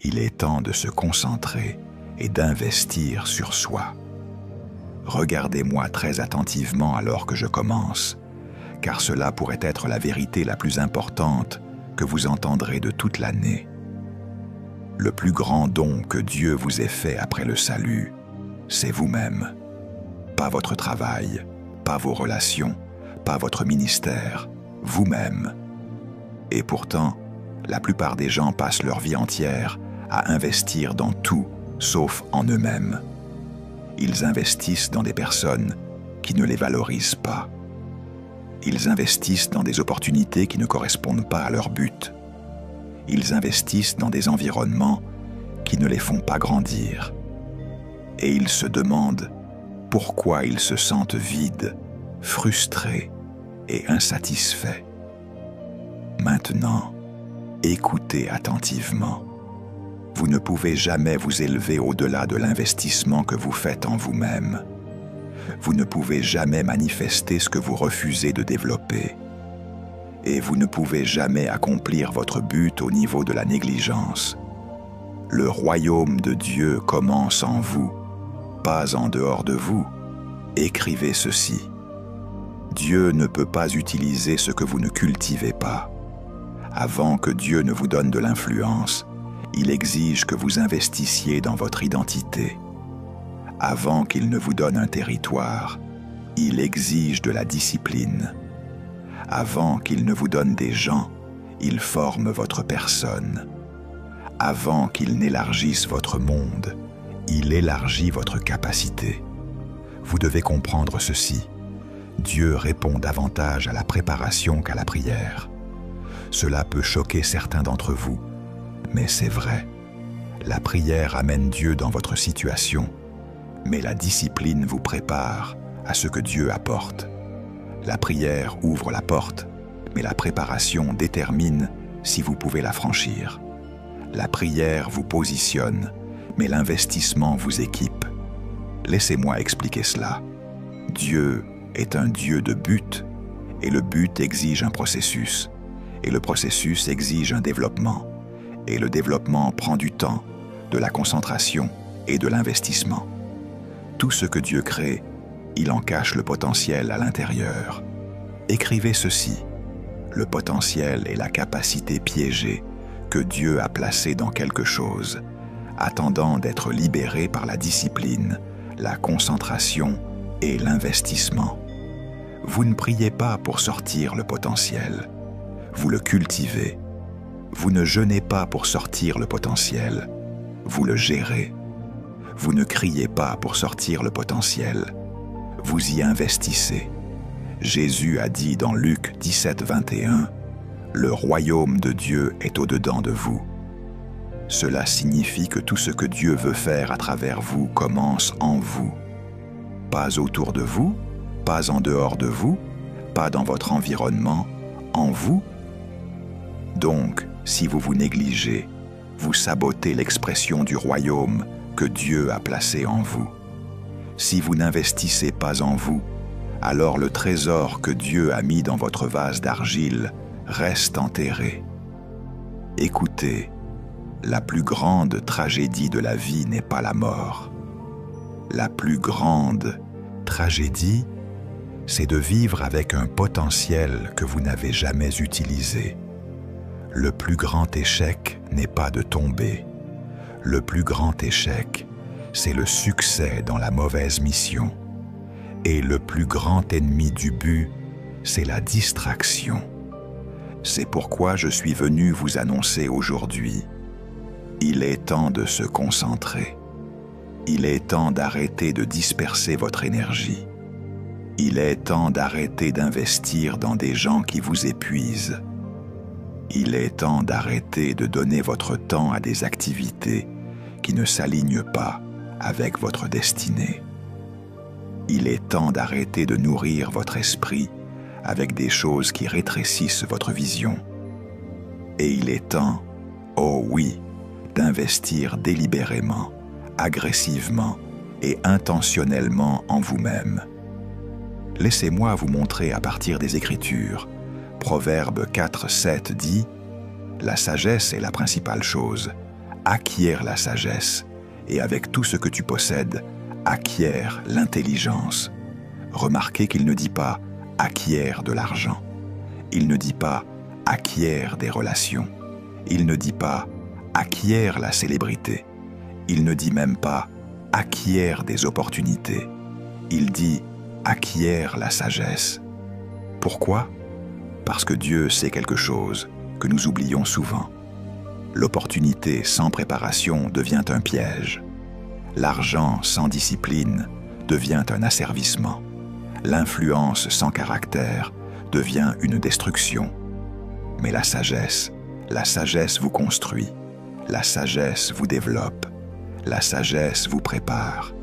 Il est temps de se concentrer et d'investir sur soi. Regardez-moi très attentivement alors que je commence, car cela pourrait être la vérité la plus importante que vous entendrez de toute l'année. Le plus grand don que Dieu vous ait fait après le salut, c'est vous-même. Pas votre travail, pas vos relations, pas votre ministère, vous-même. Et pourtant, la plupart des gens passent leur vie entière à investir dans tout, sauf en eux-mêmes. Ils investissent dans des personnes qui ne les valorisent pas. Ils investissent dans des opportunités qui ne correspondent pas à leur but. Ils investissent dans des environnements qui ne les font pas grandir. Et ils se demandent pourquoi ils se sentent vides, frustrés et insatisfaits. Maintenant, écoutez attentivement. Vous ne pouvez jamais vous élever au-delà de l'investissement que vous faites en vous-même. Vous ne pouvez jamais manifester ce que vous refusez de développer. Et vous ne pouvez jamais accomplir votre but au niveau de la négligence. Le royaume de Dieu commence en vous, pas en dehors de vous. Écrivez ceci. Dieu ne peut pas utiliser ce que vous ne cultivez pas. Avant que Dieu ne vous donne de l'influence, il exige que vous investissiez dans votre identité. Avant qu'il ne vous donne un territoire, il exige de la discipline. Avant qu'il ne vous donne des gens, il forme votre personne. Avant qu'il n'élargisse votre monde, il élargit votre capacité. Vous devez comprendre ceci. Dieu répond davantage à la préparation qu'à la prière. Cela peut choquer certains d'entre vous, mais c'est vrai. La prière amène Dieu dans votre situation, mais la discipline vous prépare à ce que Dieu apporte. La prière ouvre la porte, mais la préparation détermine si vous pouvez la franchir. La prière vous positionne, mais l'investissement vous équipe. Laissez-moi expliquer cela. Dieu est un Dieu de but, et le but exige un processus, et le processus exige un développement, et le développement prend du temps, de la concentration et de l'investissement. Tout ce que Dieu crée, il en cache le potentiel à l'intérieur. Écrivez ceci. Le potentiel est la capacité piégée que Dieu a placée dans quelque chose, attendant d'être libérée par la discipline, la concentration et l'investissement. Vous ne priez pas pour sortir le potentiel. Vous le cultivez. Vous ne jeûnez pas pour sortir le potentiel. Vous le gérez. Vous ne criez pas pour sortir le potentiel. Vous y investissez. Jésus a dit dans Luc 17, 21, « Le royaume de Dieu est au-dedans de vous ». Cela signifie que tout ce que Dieu veut faire à travers vous commence en vous. Pas autour de vous, pas en dehors de vous, pas dans votre environnement, en vous. Donc, si vous vous négligez, vous sabotez l'expression du royaume que Dieu a placé en vous. Si vous n'investissez pas en vous, alors le trésor que Dieu a mis dans votre vase d'argile reste enterré. Écoutez, la plus grande tragédie de la vie n'est pas la mort. La plus grande tragédie, c'est de vivre avec un potentiel que vous n'avez jamais utilisé. Le plus grand échec n'est pas de tomber. Le plus grand échec, c'est le succès dans la mauvaise mission. Et le plus grand ennemi du but, c'est la distraction. C'est pourquoi je suis venu vous annoncer aujourd'hui. Il est temps de se concentrer. Il est temps d'arrêter de disperser votre énergie. Il est temps d'arrêter d'investir dans des gens qui vous épuisent. Il est temps d'arrêter de donner votre temps à des activités qui ne s'alignent pas avec votre destinée. Il est temps d'arrêter de nourrir votre esprit avec des choses qui rétrécissent votre vision. Et il est temps, oh oui, d'investir délibérément, agressivement et intentionnellement en vous-même. Laissez-moi vous montrer à partir des Écritures. Proverbe 4, 7 dit « La sagesse est la principale chose. acquiert la sagesse, et avec tout ce que tu possèdes, acquiert l'intelligence. Remarquez qu'il ne dit pas « acquiert de l'argent ». Il ne dit pas « acquiert des relations ». Il ne dit pas « acquiert la célébrité ». Il ne dit même pas « acquiert des opportunités ». Il dit « acquiert la sagesse ». Pourquoi? Parce que Dieu sait quelque chose que nous oublions souvent. L'opportunité sans préparation devient un piège. L'argent sans discipline devient un asservissement. L'influence sans caractère devient une destruction. Mais la sagesse vous construit. La sagesse vous développe. La sagesse vous prépare.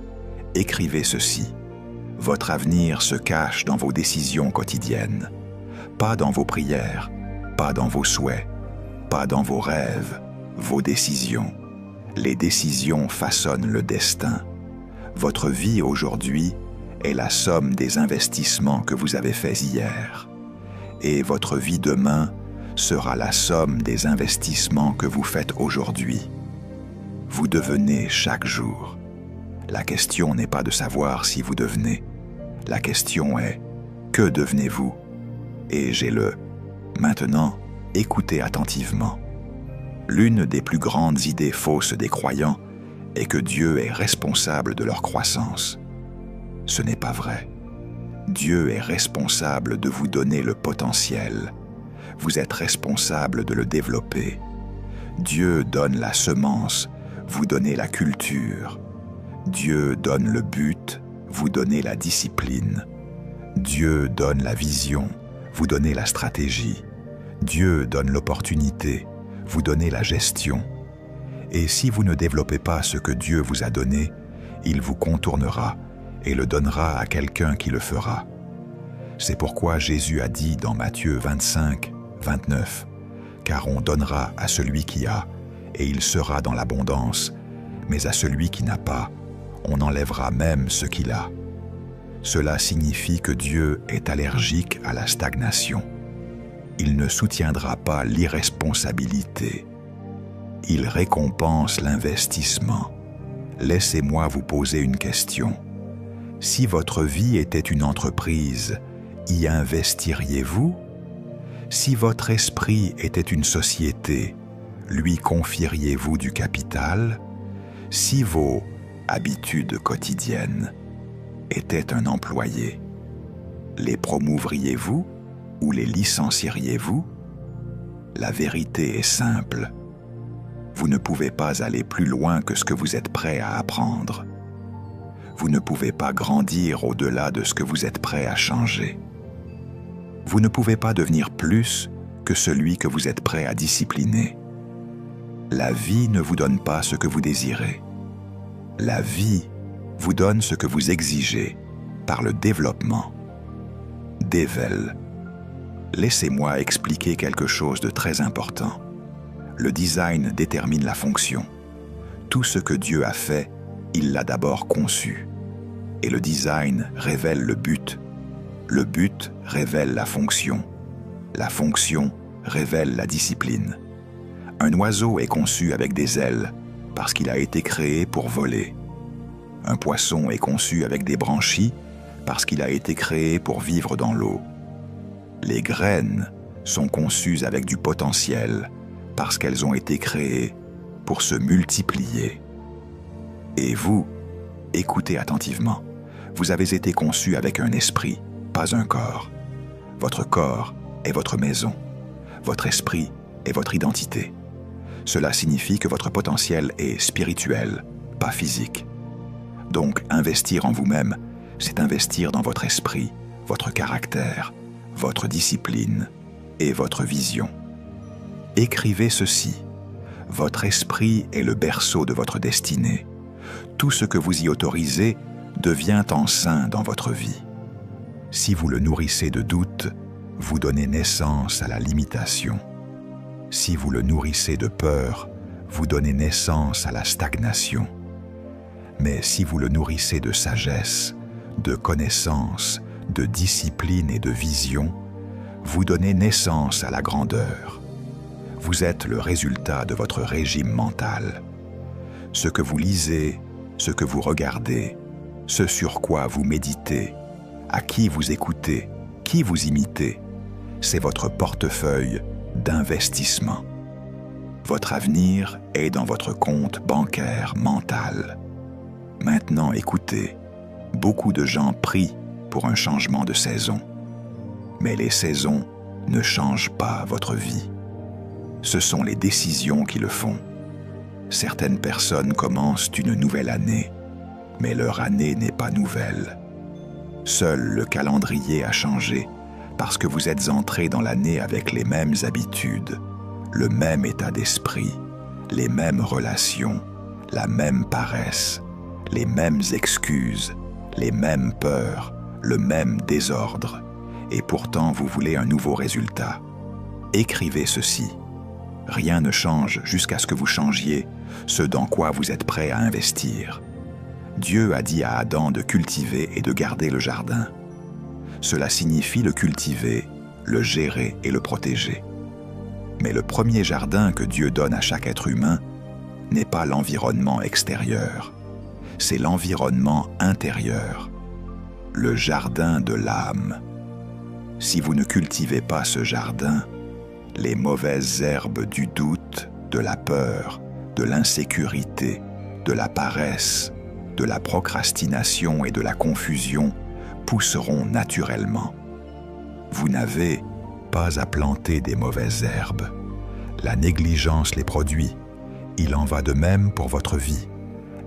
Écrivez ceci. Votre avenir se cache dans vos décisions quotidiennes, pas dans vos prières, pas dans vos souhaits, pas dans vos rêves, vos décisions. Les décisions façonnent le destin. Votre vie aujourd'hui est la somme des investissements que vous avez faits hier. Et votre vie demain sera la somme des investissements que vous faites aujourd'hui. Vous devenez chaque jour. La question n'est pas de savoir si vous devenez. La question est « Que devenez-vous » Et j'ai le « Maintenant, écoutez attentivement ». L'une des plus grandes idées fausses des croyants est que Dieu est responsable de leur croissance. Ce n'est pas vrai. Dieu est responsable de vous donner le potentiel. Vous êtes responsable de le développer. Dieu donne la semence, vous donnez la culture. Dieu donne le but, vous donnez la discipline. Dieu donne la vision, vous donnez la stratégie. Dieu donne l'opportunité, vous donnez la gestion. Et si vous ne développez pas ce que Dieu vous a donné, il vous contournera et le donnera à quelqu'un qui le fera. C'est pourquoi Jésus a dit dans Matthieu 25, 29, « Car on donnera à celui qui a, et il sera dans l'abondance, mais à celui qui n'a pas, on enlèvera même ce qu'il a. » Cela signifie que Dieu est allergique à la stagnation. Il ne soutiendra pas l'irresponsabilité. Il récompense l'investissement. Laissez-moi vous poser une question. Si votre vie était une entreprise, y investiriez-vous? Si votre esprit était une société, lui confieriez-vous du capital? Si vos habitudes quotidiennes étaient un employé, les promouvriez-vous ou les licencieriez-vous? La vérité est simple. Vous ne pouvez pas aller plus loin que ce que vous êtes prêt à apprendre. Vous ne pouvez pas grandir au-delà de ce que vous êtes prêt à changer. Vous ne pouvez pas devenir plus que celui que vous êtes prêt à discipliner. La vie ne vous donne pas ce que vous désirez. La vie vous donne ce que vous exigez par le développement. Devel. Laissez-moi expliquer quelque chose de très important. Le design détermine la fonction. Tout ce que Dieu a fait, il l'a d'abord conçu. Et le design révèle le but. Le but révèle la fonction. La fonction révèle la discipline. Un oiseau est conçu avec des ailes parce qu'il a été créé pour voler. Un poisson est conçu avec des branchies parce qu'il a été créé pour vivre dans l'eau. Les graines sont conçues avec du potentiel parce qu'elles ont été créées pour se multiplier. Et vous, écoutez attentivement. Vous avez été conçu avec un esprit, pas un corps. Votre corps est votre maison. Votre esprit est votre identité. Cela signifie que votre potentiel est spirituel, pas physique. Donc, investir en vous-même, c'est investir dans votre esprit, votre caractère, votre discipline et votre vision. Écrivez ceci. Votre esprit est le berceau de votre destinée. Tout ce que vous y autorisez devient enceint dans votre vie. Si vous le nourrissez de doute, vous donnez naissance à la limitation. Si vous le nourrissez de peur, vous donnez naissance à la stagnation. Mais si vous le nourrissez de sagesse, de connaissance, de discipline et de vision, vous donnez naissance à la grandeur. Vous êtes le résultat de votre régime mental. Ce que vous lisez, ce que vous regardez, ce sur quoi vous méditez, à qui vous écoutez, qui vous imitez, c'est votre portefeuille d'investissement. Votre avenir est dans votre compte bancaire mental. Maintenant, écoutez, beaucoup de gens prient pour un changement de saison. Mais les saisons ne changent pas votre vie. Ce sont les décisions qui le font. Certaines personnes commencent une nouvelle année, mais leur année n'est pas nouvelle. Seul le calendrier a changé parce que vous êtes entré dans l'année avec les mêmes habitudes, le même état d'esprit, les mêmes relations, la même paresse, les mêmes excuses, les mêmes peurs, le même désordre. Et pourtant vous voulez un nouveau résultat. Écrivez ceci. Rien ne change jusqu'à ce que vous changiez ce dans quoi vous êtes prêt à investir. Dieu a dit à Adam de cultiver et de garder le jardin. Cela signifie le cultiver, le gérer et le protéger. Mais le premier jardin que Dieu donne à chaque être humain n'est pas l'environnement extérieur, c'est l'environnement intérieur, le jardin de l'âme. Si vous ne cultivez pas ce jardin, les mauvaises herbes du doute, de la peur, de l'insécurité, de la paresse, de la procrastination et de la confusion pousseront naturellement. Vous n'avez pas à planter des mauvaises herbes. La négligence les produit. Il en va de même pour votre vie.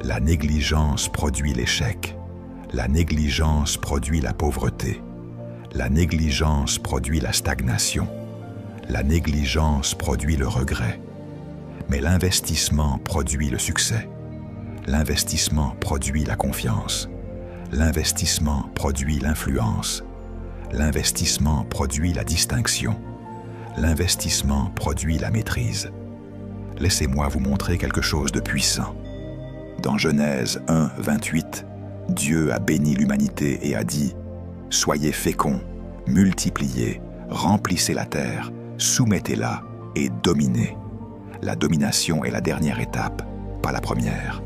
La négligence produit l'échec. La négligence produit la pauvreté. La négligence produit la stagnation. La négligence produit le regret. Mais l'investissement produit le succès. L'investissement produit la confiance. L'investissement produit l'influence. L'investissement produit la distinction. L'investissement produit la maîtrise. Laissez-moi vous montrer quelque chose de puissant. Dans Genèse 1, 28, Dieu a béni l'humanité et a dit « Soyez féconds, multipliez, remplissez la terre, soumettez-la et dominez. » La domination est la dernière étape, pas la première.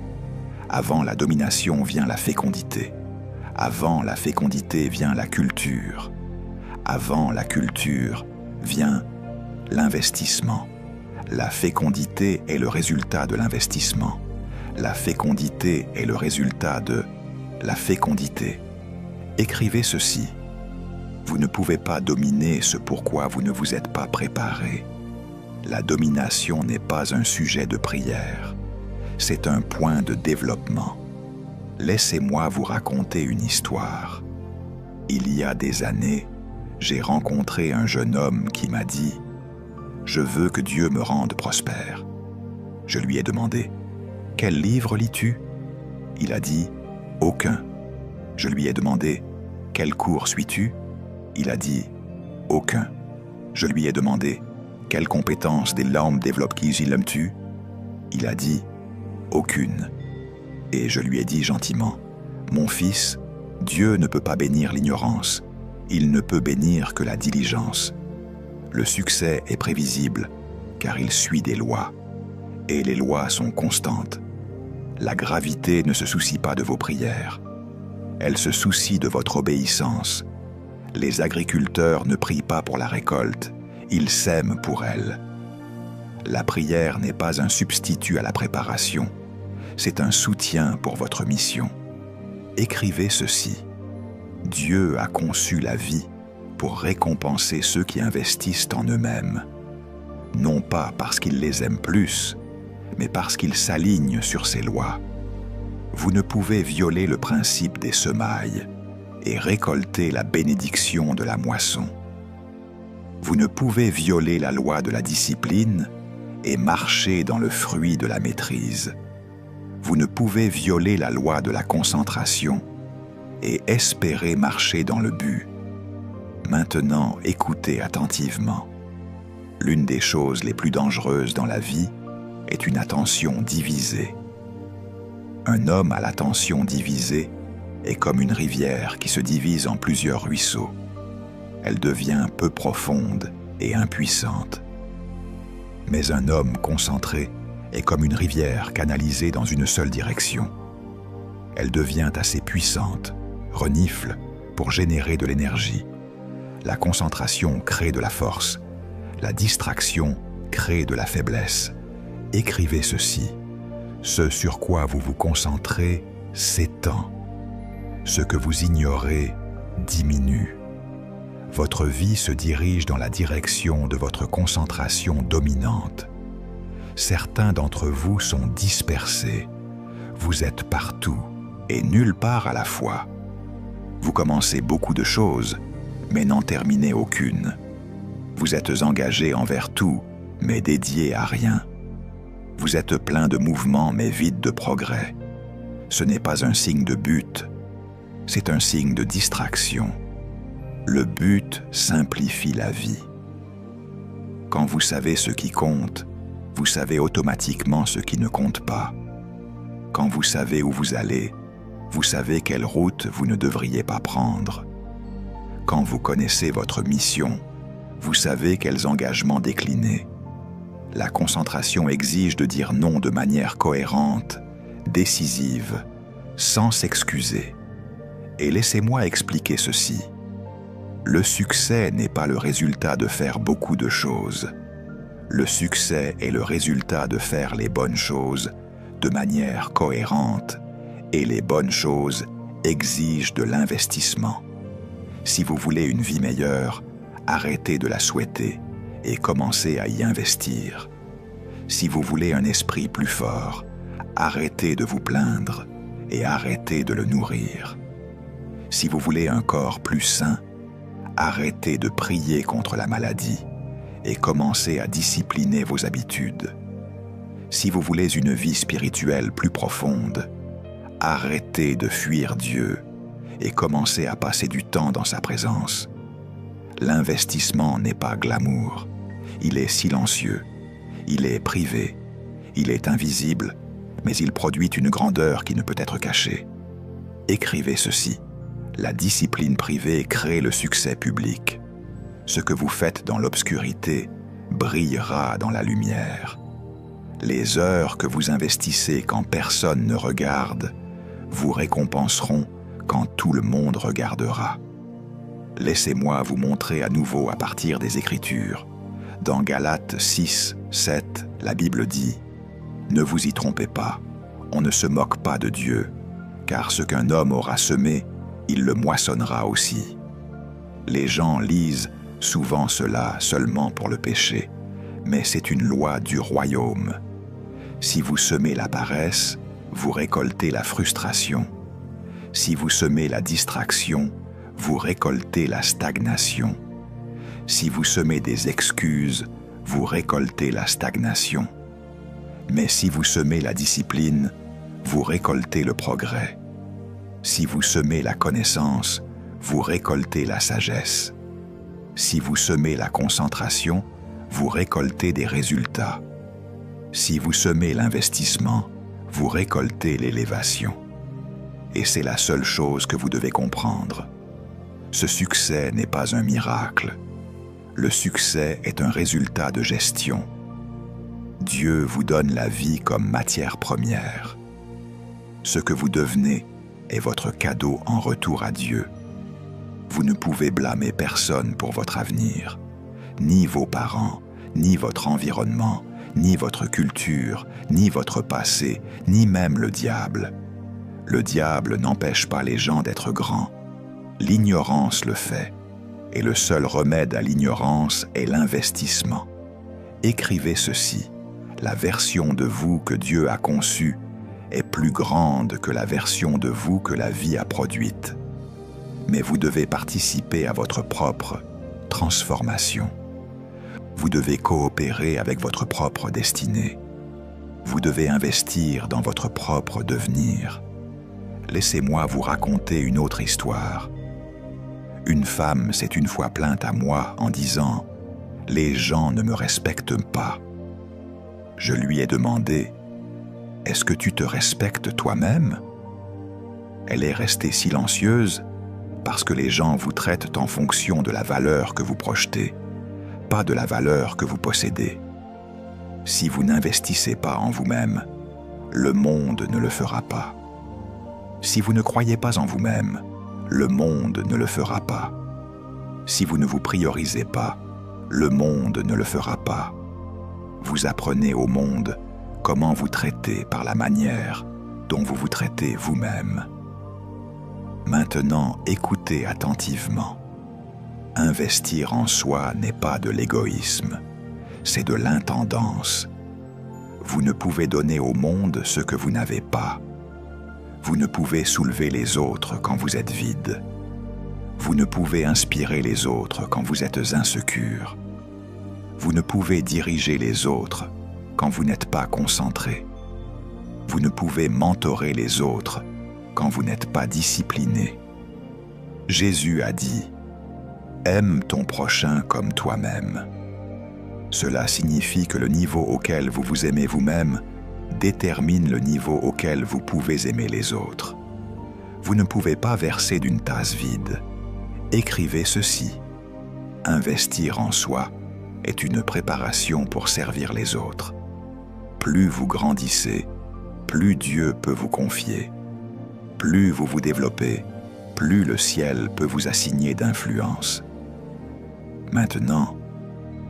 Avant la domination vient la fécondité. Avant la fécondité vient la culture. Avant la culture vient l'investissement. La fécondité est le résultat de l'investissement. La fécondité est le résultat de la fécondité. Écrivez ceci. Vous ne pouvez pas dominer ce pourquoi vous ne vous êtes pas préparé. La domination n'est pas un sujet de prière. C'est un point de développement. Laissez-moi vous raconter une histoire. Il y a des années, j'ai rencontré un jeune homme qui m'a dit « Je veux que Dieu me rende prospère ». Je lui ai demandé « Quel livre lis-tu » Il a dit « Aucun ». Je lui ai demandé « Quel cours suis-tu » Il a dit « Aucun ». Je lui ai demandé « Quelles compétences des langues développes-tu » Il a dit « Aucune ». Et je lui ai dit gentiment « Mon fils, Dieu ne peut pas bénir l'ignorance, il ne peut bénir que la diligence. Le succès est prévisible, car il suit des lois, et les lois sont constantes. La gravité ne se soucie pas de vos prières, elle se soucie de votre obéissance. Les agriculteurs ne prient pas pour la récolte, ils sèment pour elle. La prière n'est pas un substitut à la préparation, c'est un soutien pour votre mission. Écrivez ceci. Dieu a conçu la vie pour récompenser ceux qui investissent en eux-mêmes, non pas parce qu'il les aime plus, mais parce qu'il s'aligne sur ses lois. Vous ne pouvez violer le principe des semailles et récolter la bénédiction de la moisson. Vous ne pouvez violer la loi de la discipline et marcher dans le fruit de la maîtrise. Vous ne pouvez violer la loi de la concentration et espérer marcher dans le but. Maintenant, écoutez attentivement. L'une des choses les plus dangereuses dans la vie est une attention divisée. Un homme à l'attention divisée est comme une rivière qui se divise en plusieurs ruisseaux. Elle devient peu profonde et impuissante. Mais un homme concentré est comme une rivière canalisée dans une seule direction. Elle devient assez puissante, renifle pour générer de l'énergie. La concentration crée de la force. La distraction crée de la faiblesse. Écrivez ceci. Ce sur quoi vous vous concentrez s'étend. Ce que vous ignorez diminue. Votre vie se dirige dans la direction de votre concentration dominante. Certains d'entre vous sont dispersés. Vous êtes partout et nulle part à la fois. Vous commencez beaucoup de choses, mais n'en terminez aucune. Vous êtes engagé envers tout, mais dédié à rien. Vous êtes plein de mouvements, mais vide de progrès. Ce n'est pas un signe de but, c'est un signe de distraction. Le but simplifie la vie. Quand vous savez ce qui compte, vous savez automatiquement ce qui ne compte pas. Quand vous savez où vous allez, vous savez quelle route vous ne devriez pas prendre. Quand vous connaissez votre mission, vous savez quels engagements décliner. La concentration exige de dire non de manière cohérente, décisive, sans s'excuser. Et laissez-moi expliquer ceci. Le succès n'est pas le résultat de faire beaucoup de choses. Le succès est le résultat de faire les bonnes choses de manière cohérente, et les bonnes choses exigent de l'investissement. Si vous voulez une vie meilleure, arrêtez de la souhaiter et commencez à y investir. Si vous voulez un esprit plus fort, arrêtez de vous plaindre et arrêtez de le nourrir. Si vous voulez un corps plus sain, arrêtez de prier contre la maladie et commencez à discipliner vos habitudes. Si vous voulez une vie spirituelle plus profonde, arrêtez de fuir Dieu et commencez à passer du temps dans sa présence. L'investissement n'est pas glamour, il est silencieux, il est privé, il est invisible, mais il produit une grandeur qui ne peut être cachée. Écrivez ceci. La discipline privée crée le succès public. Ce que vous faites dans l'obscurité brillera dans la lumière. Les heures que vous investissez quand personne ne regarde vous récompenseront quand tout le monde regardera. Laissez-moi vous montrer à nouveau à partir des Écritures. Dans Galates 6, 7, la Bible dit « Ne vous y trompez pas, on ne se moque pas de Dieu, car ce qu'un homme aura semé, il le moissonnera aussi. » Les gens lisent souvent cela seulement pour le péché, mais c'est une loi du royaume. Si vous semez la paresse, vous récoltez la frustration. Si vous semez la distraction, vous récoltez la stagnation. Si vous semez des excuses, vous récoltez la stagnation. Mais si vous semez la discipline, vous récoltez le progrès. Si vous semez la connaissance, vous récoltez la sagesse. Si vous semez la concentration, vous récoltez des résultats. Si vous semez l'investissement, vous récoltez l'élévation. Et c'est la seule chose que vous devez comprendre. Ce succès n'est pas un miracle. Le succès est un résultat de gestion. Dieu vous donne la vie comme matière première. Ce que vous devenez est votre cadeau en retour à Dieu. Vous ne pouvez blâmer personne pour votre avenir, ni vos parents, ni votre environnement, ni votre culture, ni votre passé, ni même le diable. Le diable n'empêche pas les gens d'être grands. L'ignorance le fait, et le seul remède à l'ignorance est l'investissement. Écrivez ceci, la version de vous que Dieu a conçue est plus grande que la version de vous que la vie a produite. Mais vous devez participer à votre propre transformation. Vous devez coopérer avec votre propre destinée. Vous devez investir dans votre propre devenir. Laissez-moi vous raconter une autre histoire. Une femme s'est une fois plainte à moi en disant « Les gens ne me respectent pas ». Je lui ai demandé « Est-ce que tu te respectes toi-même » Elle est restée silencieuse parce que les gens vous traitent en fonction de la valeur que vous projetez, pas de la valeur que vous possédez. Si vous n'investissez pas en vous-même, le monde ne le fera pas. Si vous ne croyez pas en vous-même, le monde ne le fera pas. Si vous ne vous priorisez pas, le monde ne le fera pas. Vous apprenez au monde comment vous traiter par la manière dont vous vous traitez vous-même. Maintenant, écoutez attentivement. Investir en soi n'est pas de l'égoïsme, c'est de l'intendance. Vous ne pouvez donner au monde ce que vous n'avez pas. Vous ne pouvez soulever les autres quand vous êtes vide. Vous ne pouvez inspirer les autres quand vous êtes insécure. Vous ne pouvez diriger les autres quand vous n'êtes pas concentré. Vous ne pouvez mentorer les autres quand vous n'êtes pas discipliné. Jésus a dit « Aime ton prochain comme toi-même ». Cela signifie que le niveau auquel vous vous aimez vous-même détermine le niveau auquel vous pouvez aimer les autres. Vous ne pouvez pas verser d'une tasse vide. Écrivez ceci. Investir en soi est une préparation pour servir les autres. Plus vous grandissez, plus Dieu peut vous confier. Plus vous vous développez, plus le ciel peut vous assigner d'influence. Maintenant,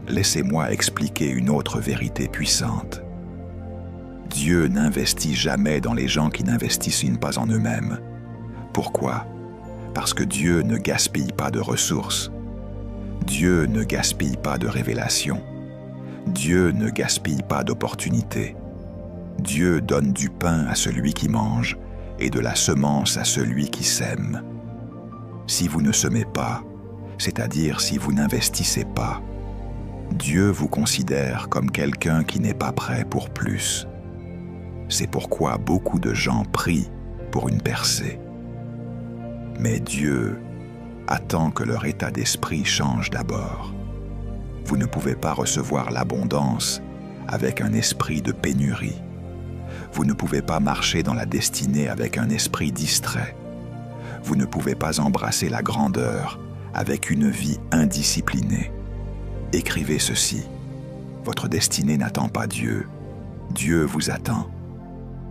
laissez-moi expliquer une autre vérité puissante. Dieu n'investit jamais dans les gens qui n'investissent pas en eux-mêmes. Pourquoi? Parce que Dieu ne gaspille pas de ressources. Dieu ne gaspille pas de révélations. Dieu ne gaspille pas d'opportunités. Dieu donne du pain à celui qui mange et de la semence à celui qui sème. Si vous ne semez pas, c'est-à-dire si vous n'investissez pas, Dieu vous considère comme quelqu'un qui n'est pas prêt pour plus. C'est pourquoi beaucoup de gens prient pour une percée. Mais Dieu attend que leur état d'esprit change d'abord. Vous ne pouvez pas recevoir l'abondance avec un esprit de pénurie. Vous ne pouvez pas marcher dans la destinée avec un esprit distrait. Vous ne pouvez pas embrasser la grandeur avec une vie indisciplinée. Écrivez ceci. Votre destinée n'attend pas Dieu. Dieu vous attend.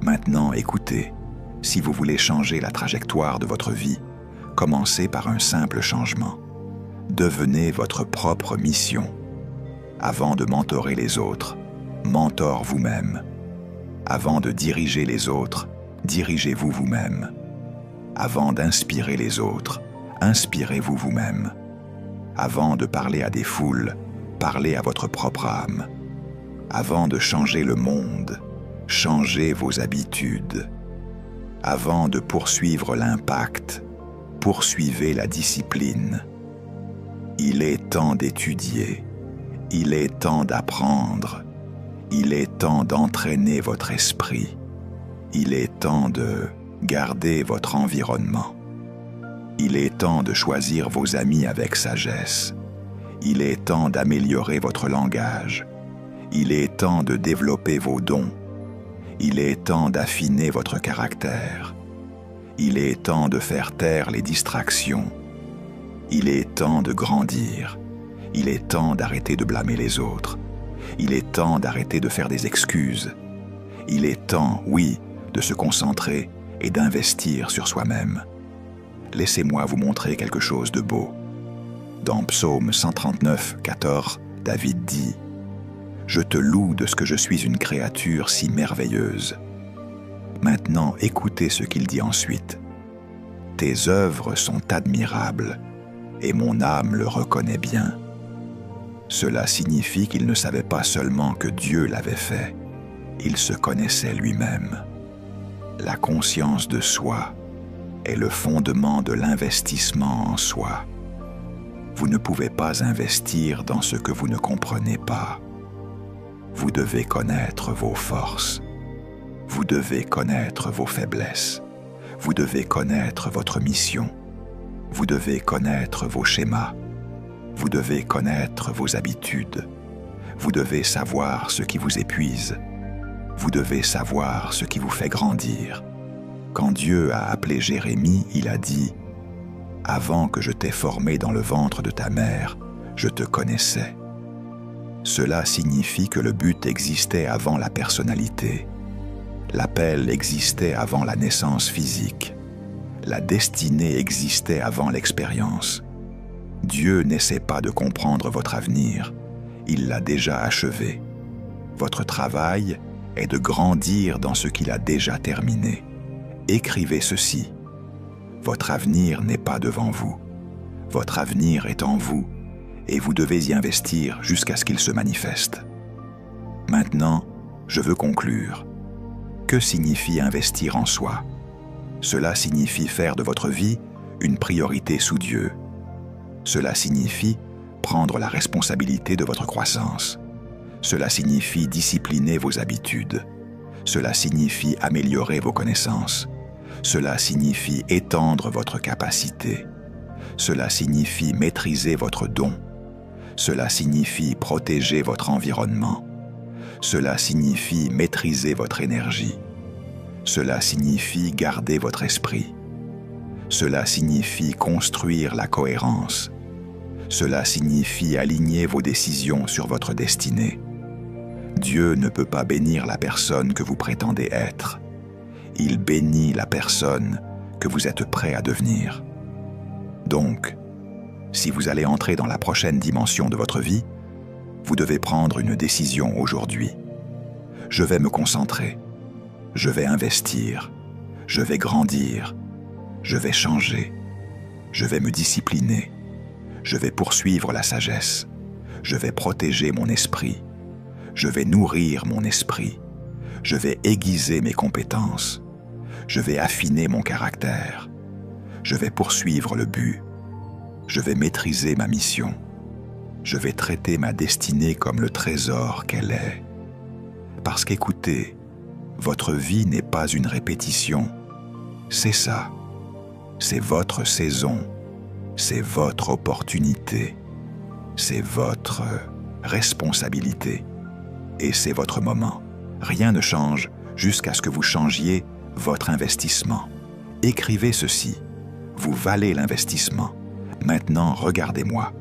Maintenant, écoutez. Si vous voulez changer la trajectoire de votre vie, commencez par un simple changement. Devenez votre propre mission. Avant de mentorer les autres, mentore vous-même. Avant de diriger les autres, dirigez-vous vous-même. Avant d'inspirer les autres, inspirez-vous vous-même. Avant de parler à des foules, parlez à votre propre âme. Avant de changer le monde, changez vos habitudes. Avant de poursuivre l'impact, poursuivez la discipline. Il est temps d'étudier. Il est temps d'apprendre. Il est temps d'entraîner votre esprit. Il est temps de garder votre environnement. Il est temps de choisir vos amis avec sagesse. Il est temps d'améliorer votre langage. Il est temps de développer vos dons. Il est temps d'affiner votre caractère. Il est temps de faire taire les distractions. Il est temps de grandir. Il est temps d'arrêter de blâmer les autres. Il est temps d'arrêter de faire des excuses. Il est temps, oui, de se concentrer et d'investir sur soi-même. Laissez-moi vous montrer quelque chose de beau. Dans Psaume 139, 14, David dit « Je te loue de ce que je suis une créature si merveilleuse. » Maintenant, écoutez ce qu'il dit ensuite. « Tes œuvres sont admirables, et mon âme le reconnaît bien. » Cela signifie qu'il ne savait pas seulement que Dieu l'avait fait, il se connaissait lui-même. La conscience de soi est le fondement de l'investissement en soi. Vous ne pouvez pas investir dans ce que vous ne comprenez pas. Vous devez connaître vos forces. Vous devez connaître vos faiblesses. Vous devez connaître votre mission. Vous devez connaître vos schémas. Vous devez connaître vos habitudes. Vous devez savoir ce qui vous épuise. Vous devez savoir ce qui vous fait grandir. Quand Dieu a appelé Jérémie, il a dit « Avant que je t'ai formé dans le ventre de ta mère, je te connaissais. » Cela signifie que le but existait avant la personnalité. L'appel existait avant la naissance physique. La destinée existait avant l'expérience. Dieu n'essaie pas de comprendre votre avenir. Il l'a déjà achevé. Votre travail est de grandir dans ce qu'il a déjà terminé. Écrivez ceci. Votre avenir n'est pas devant vous. Votre avenir est en vous et vous devez y investir jusqu'à ce qu'il se manifeste. Maintenant, je veux conclure. Que signifie investir en soi? Cela signifie faire de votre vie une priorité sous Dieu. Cela signifie prendre la responsabilité de votre croissance. Cela signifie discipliner vos habitudes. Cela signifie améliorer vos connaissances. Cela signifie étendre votre capacité. Cela signifie maîtriser votre don. Cela signifie protéger votre environnement. Cela signifie maîtriser votre énergie. Cela signifie garder votre esprit. Cela signifie construire la cohérence. Cela signifie aligner vos décisions sur votre destinée. Dieu ne peut pas bénir la personne que vous prétendez être. Il bénit la personne que vous êtes prêt à devenir. Donc, si vous allez entrer dans la prochaine dimension de votre vie, vous devez prendre une décision aujourd'hui. Je vais me concentrer. Je vais investir. Je vais grandir. Je vais changer. Je vais me discipliner. Je vais poursuivre la sagesse. Je vais protéger mon esprit. Je vais nourrir mon esprit. Je vais aiguiser mes compétences. Je vais affiner mon caractère. Je vais poursuivre le but. Je vais maîtriser ma mission. Je vais traiter ma destinée comme le trésor qu'elle est. Parce qu'écoutez, votre vie n'est pas une répétition. C'est ça. C'est votre saison. C'est votre opportunité. C'est votre responsabilité. Et c'est votre moment. Rien ne change jusqu'à ce que vous changiez votre investissement. Écrivez ceci. Vous valez l'investissement. Maintenant, regardez-moi.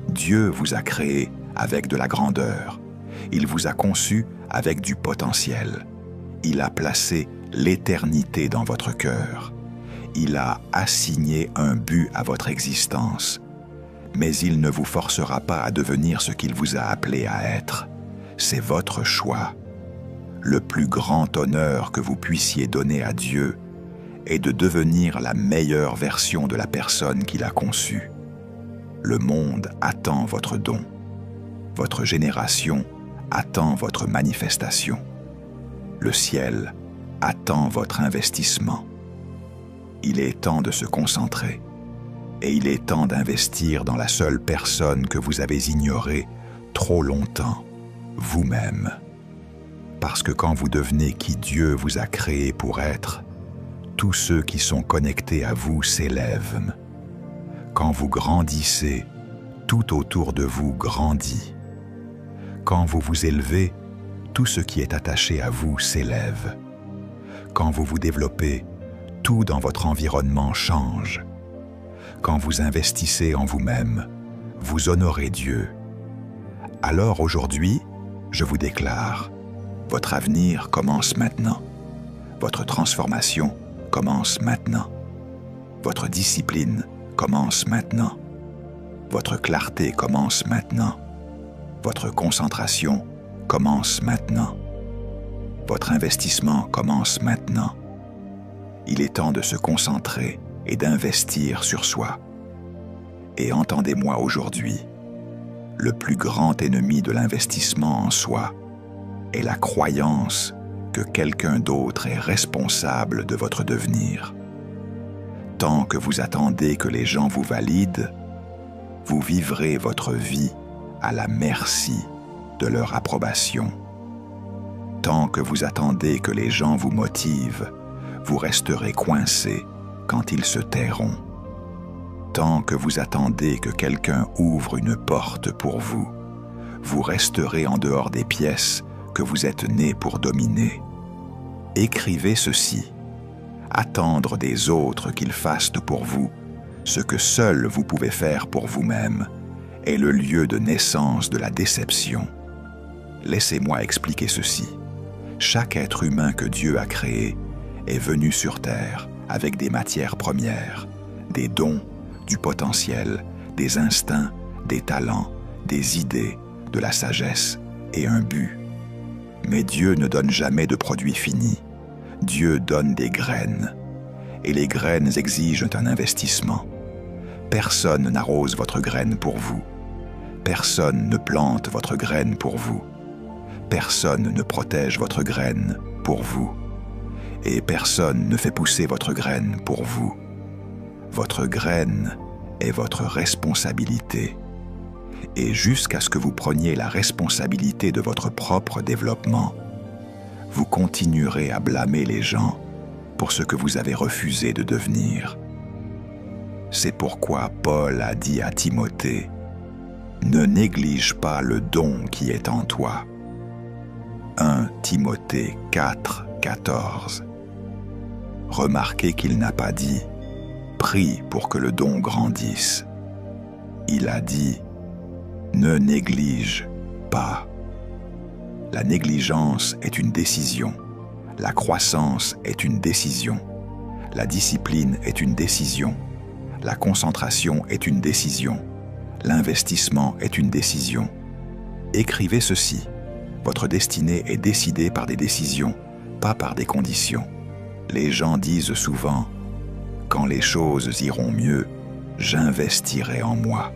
Dieu vous a créé avec de la grandeur. Il vous a conçu avec du potentiel. Il a placé l'éternité dans votre cœur. Il a assigné un but à votre existence. Mais il ne vous forcera pas à devenir ce qu'il vous a appelé à être. C'est votre choix. Le plus grand honneur que vous puissiez donner à Dieu est de devenir la meilleure version de la personne qu'il a conçue. Le monde attend votre don. Votre génération attend votre manifestation. Le ciel attend votre investissement. Il est temps de se concentrer et il est temps d'investir dans la seule personne que vous avez ignorée trop longtemps, vous-même. Parce que quand vous devenez qui Dieu vous a créé pour être, tous ceux qui sont connectés à vous s'élèvent. Quand vous grandissez, tout autour de vous grandit. Quand vous vous élevez, tout ce qui est attaché à vous s'élève. Quand vous vous développez, tout dans votre environnement change. Quand vous investissez en vous-même, vous honorez Dieu. Alors aujourd'hui, je vous déclare, votre avenir commence maintenant. Votre transformation commence maintenant. Votre discipline commence maintenant. Votre clarté commence maintenant. Votre concentration commence maintenant. Votre investissement commence maintenant. Il est temps de se concentrer et d'investir sur soi. Et entendez-moi aujourd'hui, le plus grand ennemi de l'investissement en soi est la croyance que quelqu'un d'autre est responsable de votre devenir. Tant que vous attendez que les gens vous valident, vous vivrez votre vie à la merci de leur approbation. Tant que vous attendez que les gens vous motivent, vous resterez coincé quand ils se tairont. Tant que vous attendez que quelqu'un ouvre une porte pour vous, vous resterez en dehors des pièces que vous êtes né pour dominer. Écrivez ceci. Attendre des autres qu'ils fassent pour vous ce que seul vous pouvez faire pour vous-même est le lieu de naissance de la déception. Laissez-moi expliquer ceci. Chaque être humain que Dieu a créé est venu sur Terre avec des matières premières, des dons, du potentiel, des instincts, des talents, des idées, de la sagesse et un but. Mais Dieu ne donne jamais de produits finis. Dieu donne des graines. Et les graines exigent un investissement. Personne n'arrose votre graine pour vous. Personne ne plante votre graine pour vous. Personne ne protège votre graine pour vous. Et personne ne fait pousser votre graine pour vous. Votre graine est votre responsabilité. Et jusqu'à ce que vous preniez la responsabilité de votre propre développement, vous continuerez à blâmer les gens pour ce que vous avez refusé de devenir. C'est pourquoi Paul a dit à Timothée, « Ne néglige pas le don qui est en toi. » 1 Timothée 4, 14. Remarquez qu'il n'a pas dit « Prie pour que le don grandisse ». Il a dit « Ne néglige pas ». La négligence est une décision. La croissance est une décision. La discipline est une décision. La concentration est une décision. L'investissement est une décision. Écrivez ceci. Votre destinée est décidée par des décisions, pas par des conditions. Les gens disent souvent « Quand les choses iront mieux, j'investirai en moi ».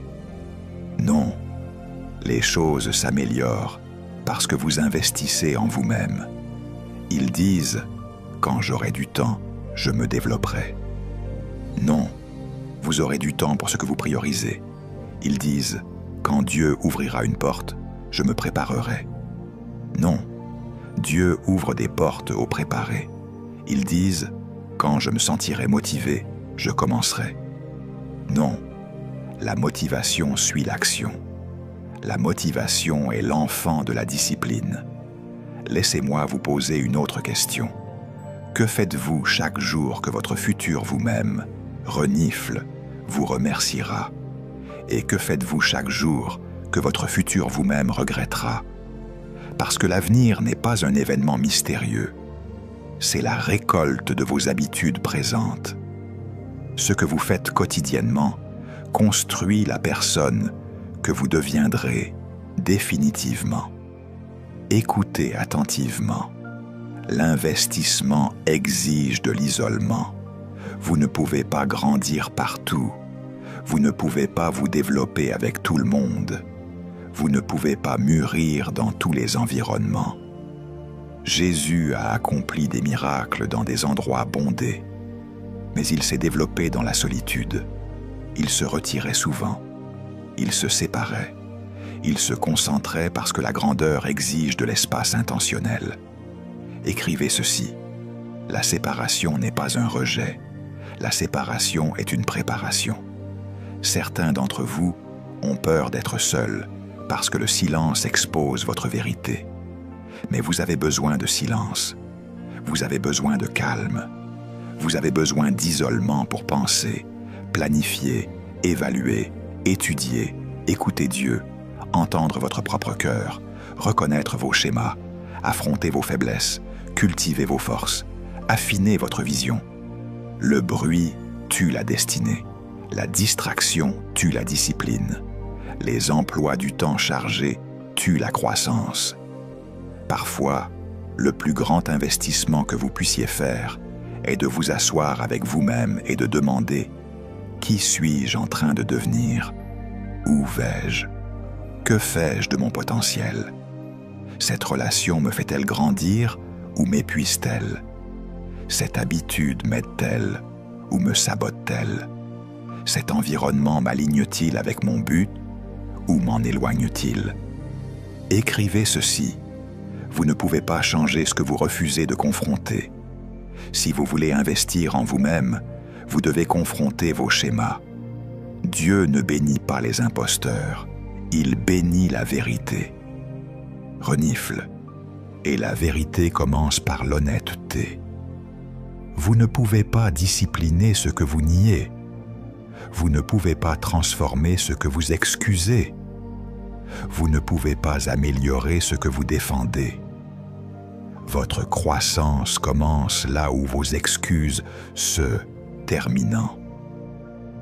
Non, les choses s'améliorent parce que vous investissez en vous-même. Ils disent « Quand j'aurai du temps, je me développerai ». Non, vous aurez du temps pour ce que vous priorisez. Ils disent « Quand Dieu ouvrira une porte, je me préparerai ». Non, Dieu ouvre des portes aux préparés. Ils disent « Quand je me sentirai motivé, je commencerai ». Non, la motivation suit l'action. La motivation est l'enfant de la discipline. Laissez-moi vous poser une autre question. Que faites-vous chaque jour que votre futur vous-même renifle, vous remerciera? Et que faites-vous chaque jour que votre futur vous-même regrettera? Parce que l'avenir n'est pas un événement mystérieux. C'est la récolte de vos habitudes présentes. Ce que vous faites quotidiennement construit la personne que vous deviendrez définitivement. Écoutez attentivement. L'investissement exige de l'isolement. Vous ne pouvez pas grandir partout. Vous ne pouvez pas vous développer avec tout le monde. Vous ne pouvez pas mûrir dans tous les environnements. Jésus a accompli des miracles dans des endroits bondés, mais il s'est développé dans la solitude. Il se retirait souvent. Il se séparait. Il se concentrait parce que la grandeur exige de l'espace intentionnel. Écrivez ceci. La séparation n'est pas un rejet. La séparation est une préparation. Certains d'entre vous ont peur d'être seuls parce que le silence expose votre vérité. Mais vous avez besoin de silence. Vous avez besoin de calme. Vous avez besoin d'isolement pour penser, planifier, évaluer, étudier, écouter Dieu, entendre votre propre cœur, reconnaître vos schémas, affronter vos faiblesses, cultiver vos forces, affiner votre vision. Le bruit tue la destinée. La distraction tue la discipline. Les emplois du temps chargés tuent la croissance. Parfois, le plus grand investissement que vous puissiez faire est de vous asseoir avec vous-même et de demander « Qui suis-je en train de devenir? Où vais-je? Que fais-je de mon potentiel? Cette relation me fait-elle grandir ou m'épuise-t-elle? Cette habitude m'aide-t-elle ou me sabote-t-elle? Cet environnement m'aligne-t-il avec mon but ou m'en éloigne-t-il? » Écrivez ceci. Vous ne pouvez pas changer ce que vous refusez de confronter. Si vous voulez investir en vous-même, vous devez confronter vos schémas. Dieu ne bénit pas les imposteurs, il bénit la vérité. Renifle. Et la vérité commence par l'honnêteté. Vous ne pouvez pas discipliner ce que vous niez. Vous ne pouvez pas transformer ce que vous excusez. Vous ne pouvez pas améliorer ce que vous défendez. Votre croissance commence là où vos excuses se terminent.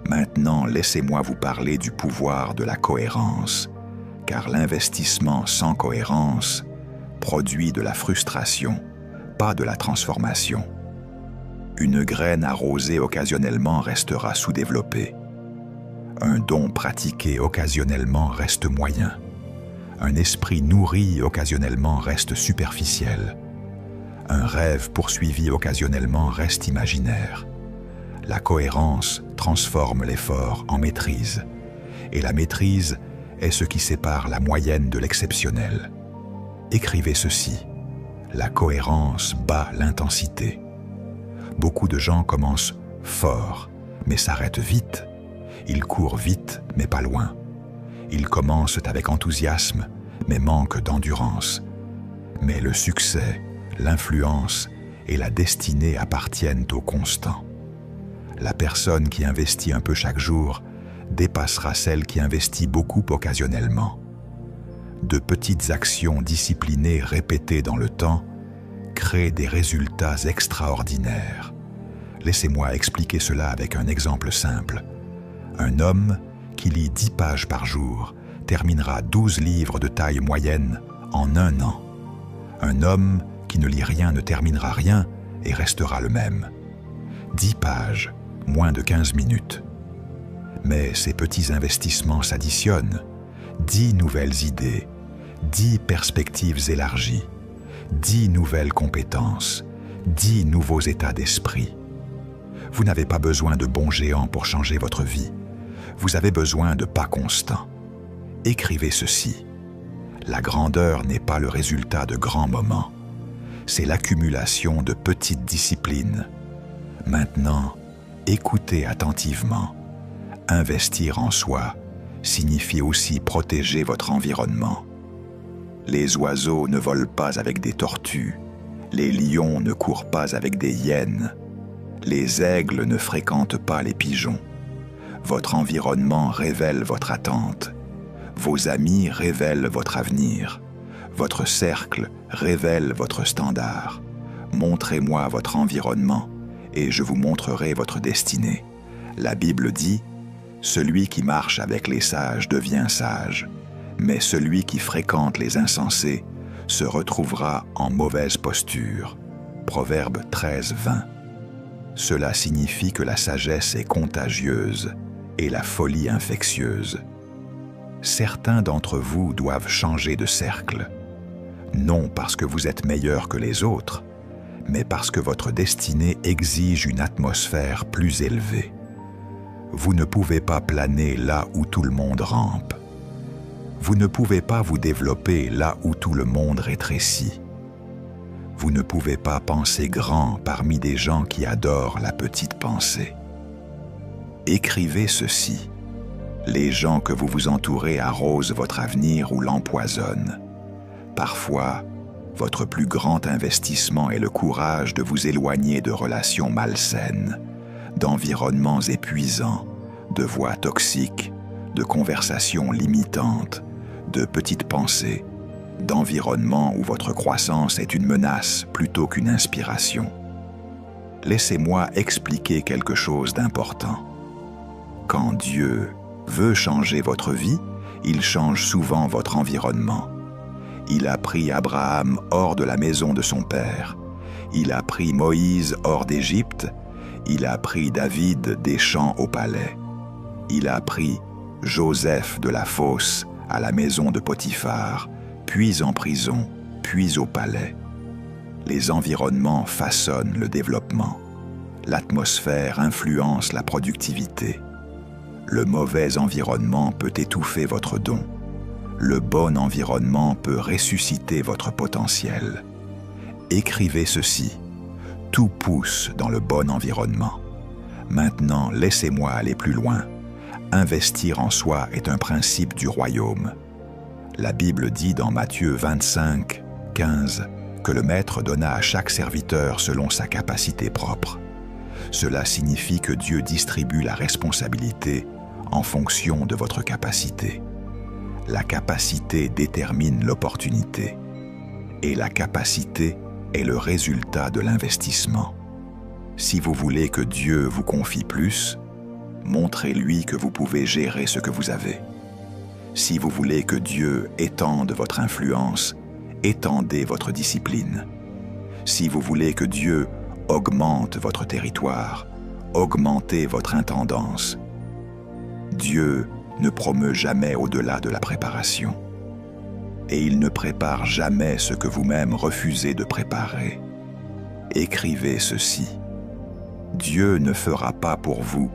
Maintenant, laissez-moi vous parler du pouvoir de la cohérence, car l'investissement sans cohérence produit de la frustration, pas de la transformation. Une graine arrosée occasionnellement restera sous-développée. Un don pratiqué occasionnellement reste moyen. Un esprit nourri occasionnellement reste superficiel. Un rêve poursuivi occasionnellement reste imaginaire. La cohérence transforme l'effort en maîtrise, et la maîtrise est ce qui sépare la moyenne de l'exceptionnel. Écrivez ceci: la cohérence bat l'intensité. Beaucoup de gens commencent fort, mais s'arrêtent vite. Ils courent vite, mais pas loin. Ils commencent avec enthousiasme, mais manquent d'endurance. Mais le succès, l'influence et la destinée appartiennent au constant. La personne qui investit un peu chaque jour dépassera celle qui investit beaucoup occasionnellement. De petites actions disciplinées répétées dans le temps créent des résultats extraordinaires. Laissez-moi expliquer cela avec un exemple simple. Un homme qui lit 10 pages par jour terminera 12 livres de taille moyenne en 1 an. Un homme qui ne lit rien ne terminera rien et restera le même. 10 pages, moins de 15 minutes. Mais ces petits investissements s'additionnent. 10 nouvelles idées, 10 perspectives élargies, 10 nouvelles compétences, 10 nouveaux états d'esprit. Vous n'avez pas besoin de bons géants pour changer votre vie. Vous avez besoin de pas constants. Écrivez ceci: la grandeur n'est pas le résultat de grands moments. C'est l'accumulation de petites disciplines. Maintenant, écoutez attentivement. Investir en soi signifie aussi protéger votre environnement. Les oiseaux ne volent pas avec des tortues. Les lions ne courent pas avec des hyènes. Les aigles ne fréquentent pas les pigeons. Votre environnement révèle votre attente. Vos amis révèlent votre avenir. Votre cercle révèle votre standard. Montrez-moi votre environnement et je vous montrerai votre destinée. La Bible dit: celui qui marche avec les sages devient sage, mais celui qui fréquente les insensés se retrouvera en mauvaise posture. Proverbe 13:20. Cela signifie que la sagesse est contagieuse et la folie infectieuse. Certains d'entre vous doivent changer de cercle, non parce que vous êtes meilleur que les autres, mais parce que votre destinée exige une atmosphère plus élevée. Vous ne pouvez pas planer là où tout le monde rampe. Vous ne pouvez pas vous développer là où tout le monde rétrécit. Vous ne pouvez pas penser grand parmi des gens qui adorent la petite pensée. Écrivez ceci: les gens que vous vous entourez arrosent votre avenir ou l'empoisonnent. Parfois, votre plus grand investissement est le courage de vous éloigner de relations malsaines, d'environnements épuisants, de voix toxiques, de conversations limitantes, de petites pensées, d'environnements où votre croissance est une menace plutôt qu'une inspiration. Laissez-moi expliquer quelque chose d'important. Quand Dieu veut changer votre vie, il change souvent votre environnement. Il a pris Abraham hors de la maison de son père. Il a pris Moïse hors d'Égypte. Il a pris David des champs au palais. Il a pris Joseph de la fosse à la maison de Potiphar, puis en prison, puis au palais. Les environnements façonnent le développement. L'atmosphère influence la productivité. Le mauvais environnement peut étouffer votre don. Le bon environnement peut ressusciter votre potentiel. Écrivez ceci: tout pousse dans le bon environnement. Maintenant, laissez-moi aller plus loin. Investir en soi est un principe du royaume. La Bible dit dans Matthieu 25:15 que le maître donna à chaque serviteur selon sa capacité propre. Cela signifie que Dieu distribue la responsabilité en fonction de votre capacité. La capacité détermine l'opportunité. Et la capacité est le résultat de l'investissement. Si vous voulez que Dieu vous confie plus, montrez-lui que vous pouvez gérer ce que vous avez. Si vous voulez que Dieu étende votre influence, étendez votre discipline. Si vous voulez que Dieu augmente votre territoire, augmentez votre intendance. Dieu ne promeut jamais au-delà de la préparation. Et il ne prépare jamais ce que vous-même refusez de préparer. Écrivez ceci. Dieu ne fera pas pour vous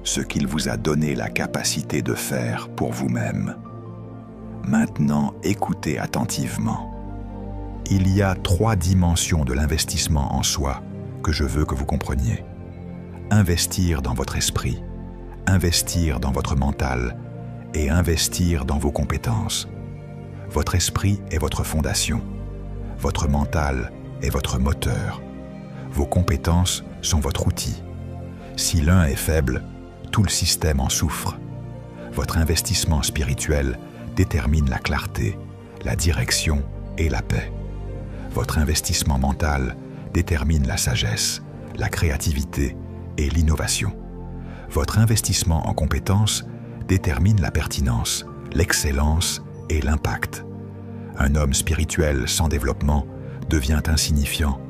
ce qu'il vous a donné la capacité de faire pour vous-même. Maintenant, écoutez attentivement. Il y a 3 dimensions de l'investissement en soi que je veux que vous compreniez. Investir dans votre esprit, investir dans votre mental et investir dans vos compétences. Votre esprit est votre fondation. Votre mental est votre moteur. Vos compétences sont votre outil. Si l'un est faible, tout le système en souffre. Votre investissement spirituel détermine la clarté, la direction et la paix. Votre investissement mental détermine la sagesse, la créativité et l'innovation. Votre investissement en compétences détermine la pertinence, l'excellence et l'impact. Un homme spirituel sans développement devient insignifiant.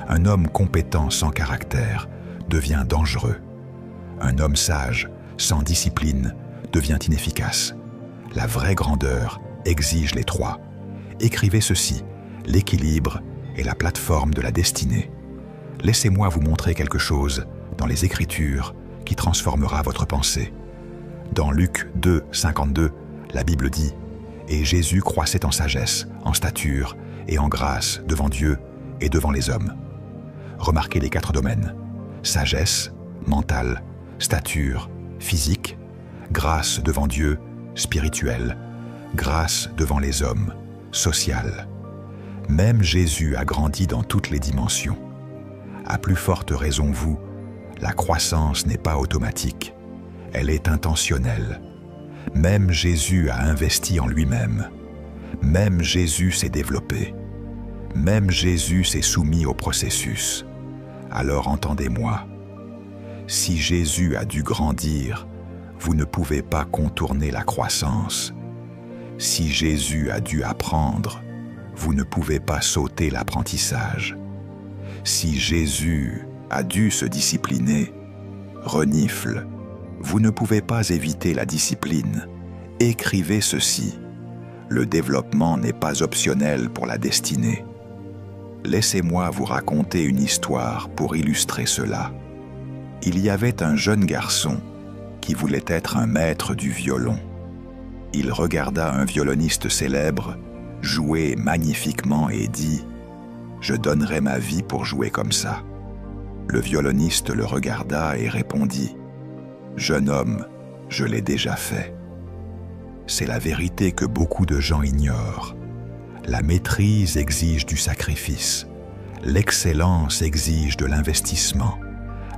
Un homme compétent sans caractère devient dangereux. Un homme sage sans discipline devient inefficace. La vraie grandeur exige les 3. Écrivez ceci, l'équilibre est la plateforme de la destinée. Laissez-moi vous montrer quelque chose dans les Écritures qui transformera votre pensée. Dans Luc 2, 52, la Bible dit « Et Jésus croissait en sagesse, en stature et en grâce devant Dieu et devant les hommes. » Remarquez les 4 domaines. Sagesse, mentale, stature, physique, grâce devant Dieu, spirituelle, grâce devant les hommes, sociale. Même Jésus a grandi dans toutes les dimensions. À plus forte raison vous, la croissance n'est pas automatique, elle est intentionnelle. Même Jésus a investi en lui-même. Même Jésus s'est développé. Même Jésus s'est soumis au processus. Alors entendez-moi. Si Jésus a dû grandir, vous ne pouvez pas contourner la croissance. Si Jésus a dû apprendre, vous ne pouvez pas sauter l'apprentissage. Si Jésus a dû se discipliner, renifle, vous ne pouvez pas éviter la discipline. Écrivez ceci. Le développement n'est pas optionnel pour la destinée. Laissez-moi vous raconter une histoire pour illustrer cela. Il y avait un jeune garçon qui voulait être un maître du violon. Il regarda un violoniste célèbre jouer magnifiquement et dit « Je donnerais ma vie pour jouer comme ça. » Le violoniste le regarda et répondit « Jeune homme, je l'ai déjà fait. » C'est la vérité que beaucoup de gens ignorent. La maîtrise exige du sacrifice. L'excellence exige de l'investissement.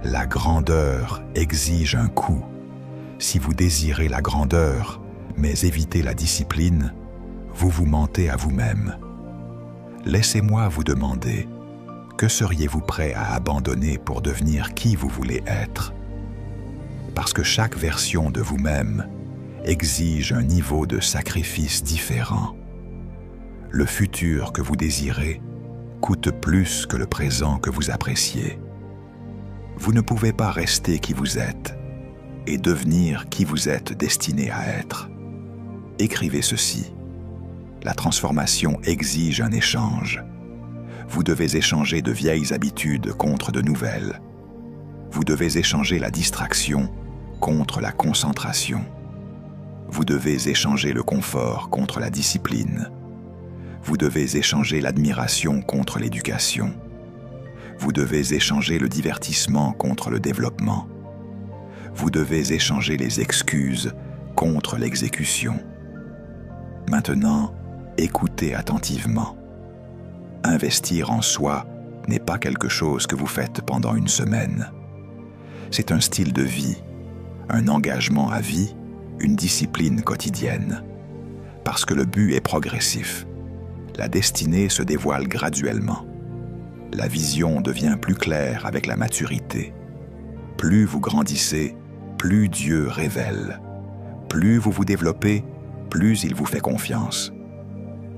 La grandeur exige un coût. Si vous désirez la grandeur, mais évitez la discipline, vous vous mentez à vous-même. Laissez-moi vous demander, que seriez-vous prêt à abandonner pour devenir qui vous voulez être? Parce que chaque version de vous-même exige un niveau de sacrifice différent. Le futur que vous désirez coûte plus que le présent que vous appréciez. Vous ne pouvez pas rester qui vous êtes et devenir qui vous êtes destiné à être. Écrivez ceci. La transformation exige un échange. Vous devez échanger de vieilles habitudes contre de nouvelles. Vous devez échanger la distraction contre la concentration. Vous devez échanger le confort contre la discipline. Vous devez échanger l'admiration contre l'éducation. Vous devez échanger le divertissement contre le développement. Vous devez échanger les excuses contre l'exécution. Maintenant, écoutez attentivement. Investir en soi n'est pas quelque chose que vous faites pendant une semaine. C'est un style de vie, un engagement à vie, une discipline quotidienne. parce que le but est progressif. La destinée se dévoile graduellement. La vision devient plus claire avec la maturité. Plus vous grandissez, plus Dieu révèle. Plus vous vous développez, plus il vous fait confiance.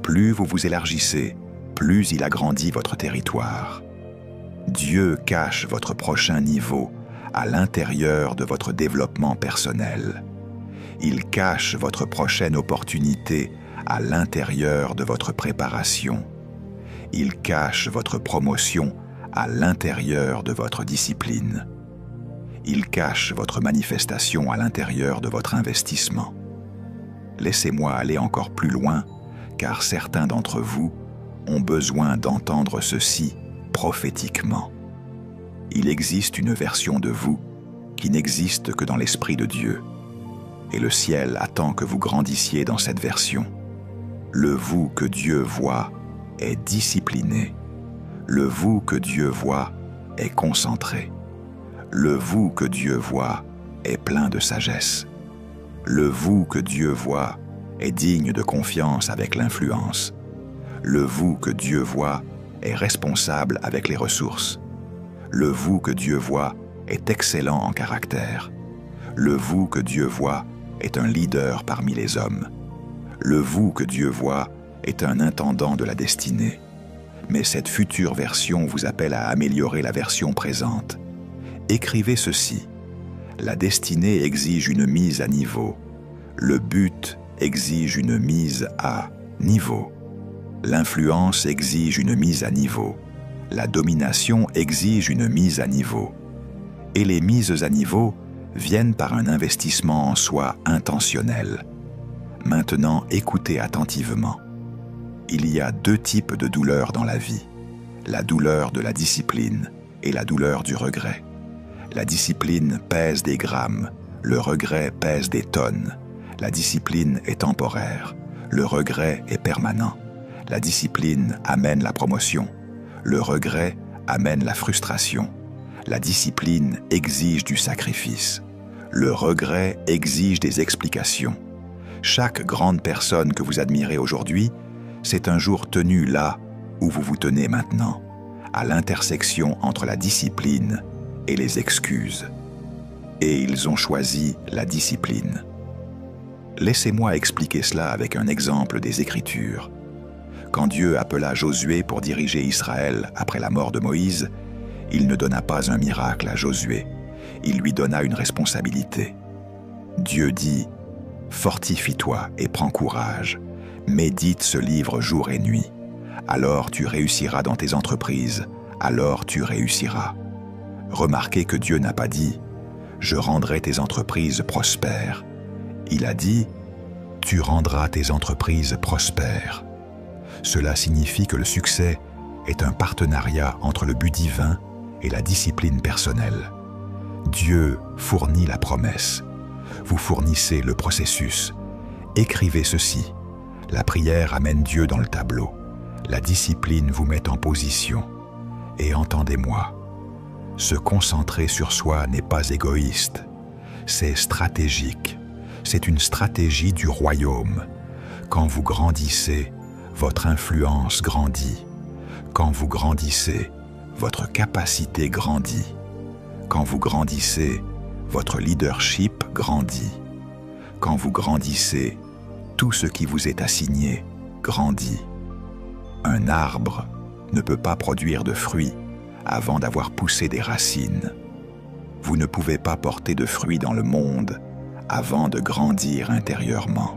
Plus vous vous élargissez, plus il agrandit votre territoire. Dieu cache votre prochain niveau à l'intérieur de votre développement personnel. Il cache votre prochaine opportunité à l'intérieur de votre préparation. Il cache votre promotion à l'intérieur de votre discipline. Il cache votre manifestation à l'intérieur de votre investissement. Laissez-moi aller encore plus loin, car certains d'entre vous ont besoin d'entendre ceci prophétiquement. Il existe une version de vous qui n'existe que dans l'Esprit de Dieu, et le ciel attend que vous grandissiez dans cette version. Le vous que Dieu voit est discipliné. Le vous que Dieu voit est concentré. Le vous que Dieu voit est plein de sagesse. Le vous que Dieu voit est digne de confiance avec l'influence. Le vous que Dieu voit est responsable avec les ressources. Le vous que Dieu voit est excellent en caractère. Le vous que Dieu voit est un leader parmi les hommes. Le vous que Dieu voit est un intendant de la destinée. Mais cette future version vous appelle à améliorer la version présente. Écrivez ceci. La destinée exige une mise à niveau. Le but exige une mise à niveau. L'influence exige une mise à niveau. La domination exige une mise à niveau. Et les mises à niveau viennent par un investissement en soi intentionnel. Maintenant, écoutez attentivement. Il y a deux types de douleurs dans la vie. La douleur de la discipline et la douleur du regret. La discipline pèse des grammes, le regret pèse des tonnes. La discipline est temporaire, le regret est permanent. La discipline amène la promotion, le regret amène la frustration. La discipline exige du sacrifice. Le regret exige des explications. Chaque grande personne que vous admirez aujourd'hui, c'est un jour tenu là où vous vous tenez maintenant, à l'intersection entre la discipline et les excuses. Et ils ont choisi la discipline. Laissez-moi expliquer cela avec un exemple des Écritures. Quand Dieu appela Josué pour diriger Israël après la mort de Moïse, il ne donna pas un miracle à Josué, il lui donna une responsabilité. Dieu dit « Fortifie-toi et prends courage, médite ce livre jour et nuit, alors tu réussiras dans tes entreprises, alors tu réussiras. » Remarquez que Dieu n'a pas dit « Je rendrai tes entreprises prospères ». Il a dit « Tu rendras tes entreprises prospères ». Cela signifie que le succès est un partenariat entre le but divin et la discipline personnelle. Dieu fournit la promesse. Vous fournissez le processus. Écrivez ceci. La prière amène Dieu dans le tableau. La discipline vous met en position. Et entendez-moi, se concentrer sur soi n'est pas égoïste. C'est stratégique. C'est une stratégie du royaume. Quand vous grandissez, votre influence grandit. Quand vous grandissez, votre capacité grandit. Quand vous grandissez, votre leadership grandit. Quand vous grandissez, tout ce qui vous est assigné grandit. Un arbre ne peut pas produire de fruits avant d'avoir poussé des racines. Vous ne pouvez pas porter de fruits dans le monde avant de grandir intérieurement.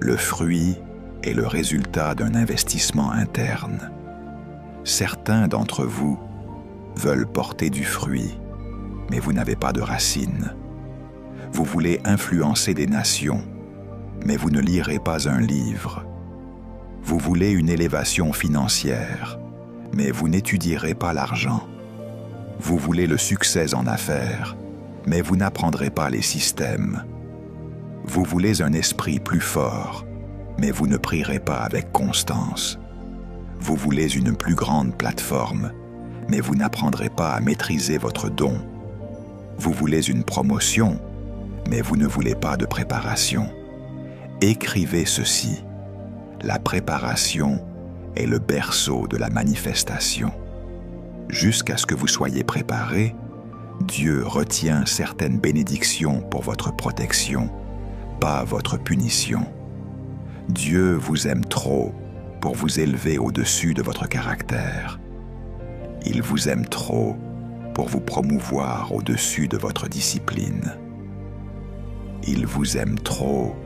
Le fruit est le résultat d'un investissement interne. Certains d'entre vous veulent porter du fruit, mais vous n'avez pas de racines. Vous voulez influencer des nations, mais vous ne lirez pas un livre. Vous voulez une élévation financière, mais vous n'étudierez pas l'argent. Vous voulez le succès en affaires, mais vous n'apprendrez pas les systèmes. Vous voulez un esprit plus fort, mais vous ne prierez pas avec constance. Vous voulez une plus grande plateforme, mais vous n'apprendrez pas à maîtriser votre don. Vous voulez une promotion, mais vous ne voulez pas de préparation. Écrivez ceci. La préparation est le berceau de la manifestation. Jusqu'à ce que vous soyez préparé, Dieu retient certaines bénédictions pour votre protection, pas votre punition. Dieu vous aime trop pour vous élever au-dessus de votre caractère. Il vous aime trop pour vous promouvoir au-dessus de votre discipline. Il vous aime trop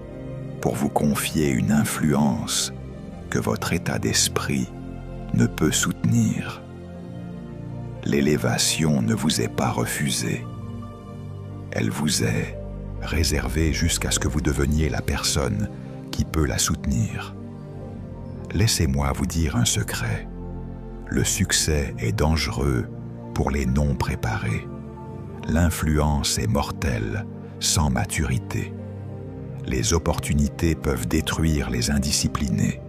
pour vous confier une influence que votre état d'esprit ne peut soutenir. L'élévation ne vous est pas refusée. Elle vous est réservée jusqu'à ce que vous deveniez la personne qui peut la soutenir. Laissez-moi vous dire un secret. Le succès est dangereux pour les non préparés. L'influence est mortelle sans maturité. Les opportunités peuvent détruire les indisciplinés.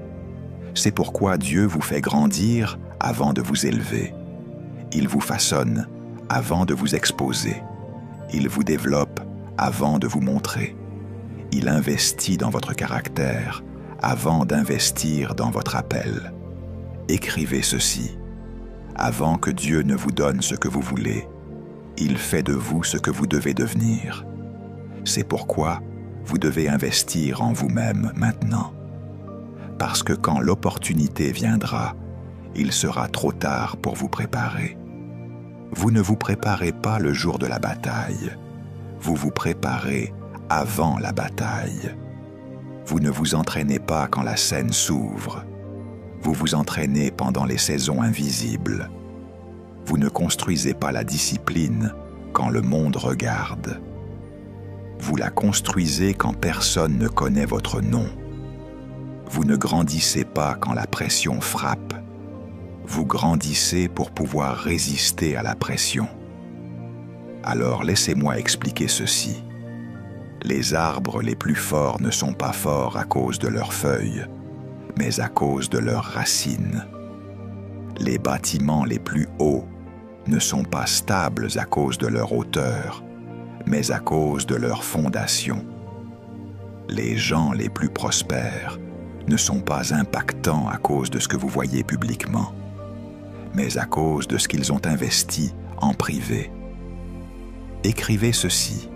C'est pourquoi Dieu vous fait grandir avant de vous élever. Il vous façonne avant de vous exposer. Il vous développe avant de vous montrer. Il investit dans votre caractère avant d'investir dans votre appel. Écrivez ceci. Avant que Dieu ne vous donne ce que vous voulez, il fait de vous ce que vous devez devenir. C'est pourquoi vous devez investir en vous-même maintenant. Parce que quand l'opportunité viendra, il sera trop tard pour vous préparer. Vous ne vous préparez pas le jour de la bataille, vous vous préparez avant la bataille. Vous ne vous entraînez pas quand la scène s'ouvre, vous vous entraînez pendant les saisons invisibles. Vous ne construisez pas la discipline quand le monde regarde. Vous la construisez quand personne ne connaît votre nom. Vous ne grandissez pas quand la pression frappe. Vous grandissez pour pouvoir résister à la pression. Alors laissez-moi expliquer ceci. Les arbres les plus forts ne sont pas forts à cause de leurs feuilles, mais à cause de leurs racines. Les bâtiments les plus hauts ne sont pas stables à cause de leur hauteur, mais à cause de leur fondation. Les gens les plus prospères ne sont pas impactants à cause de ce que vous voyez publiquement, mais à cause de ce qu'ils ont investi en privé. Écrivez ceci.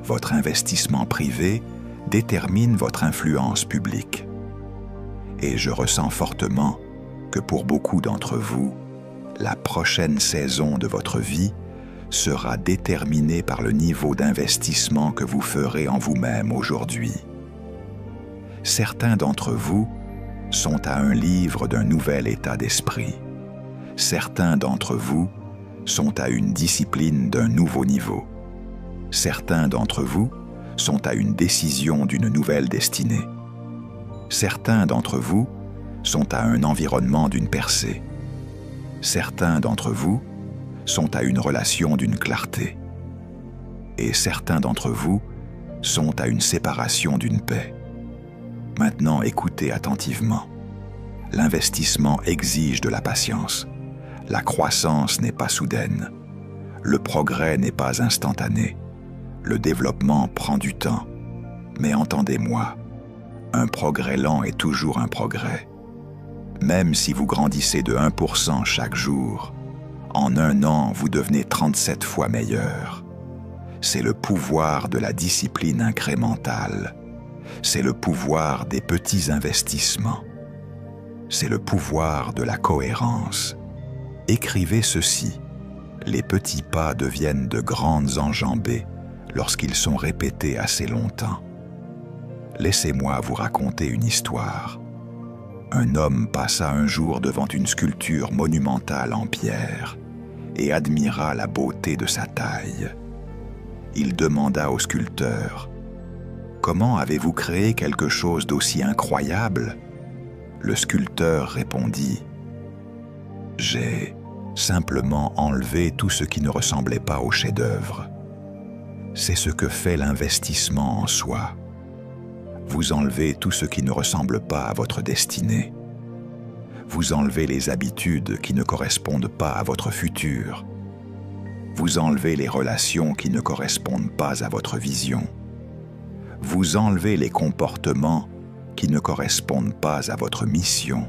Votre investissement privé détermine votre influence publique. Et je ressens fortement que pour beaucoup d'entre vous, la prochaine saison de votre vie sera déterminée par le niveau d'investissement que vous ferez en vous-même aujourd'hui. Certains d'entre vous sont à un livre d'un nouvel état d'esprit. Certains d'entre vous sont à une discipline d'un nouveau niveau. Certains d'entre vous sont à une décision d'une nouvelle destinée. Certains d'entre vous sont à un environnement d'une percée. Certains d'entre vous sont à une relation d'une clarté. Et certains d'entre vous sont à une séparation d'une paix. Maintenant, écoutez attentivement. L'investissement exige de la patience. La croissance n'est pas soudaine. Le progrès n'est pas instantané. Le développement prend du temps. Mais entendez-moi, un progrès lent est toujours un progrès. Même si vous grandissez de 1% chaque jour, en un an, vous devenez 37 fois meilleur. C'est le pouvoir de la discipline incrémentale. C'est le pouvoir des petits investissements. C'est le pouvoir de la cohérence. Écrivez ceci. Les petits pas deviennent de grandes enjambées lorsqu'ils sont répétés assez longtemps. Laissez-moi vous raconter une histoire. Un homme passa un jour devant une sculpture monumentale en pierre et admira la beauté de sa taille. Il demanda au sculpteur « Comment avez-vous créé quelque chose d'aussi incroyable ?» Le sculpteur répondit « J'ai simplement enlevé tout ce qui ne ressemblait pas au chef-d'œuvre. C'est ce que fait l'investissement en soi. Vous enlevez tout ce qui ne ressemble pas à votre destinée. Vous enlevez les habitudes qui ne correspondent pas à votre futur. Vous enlevez les relations qui ne correspondent pas à votre vision. Vous enlevez les comportements qui ne correspondent pas à votre mission.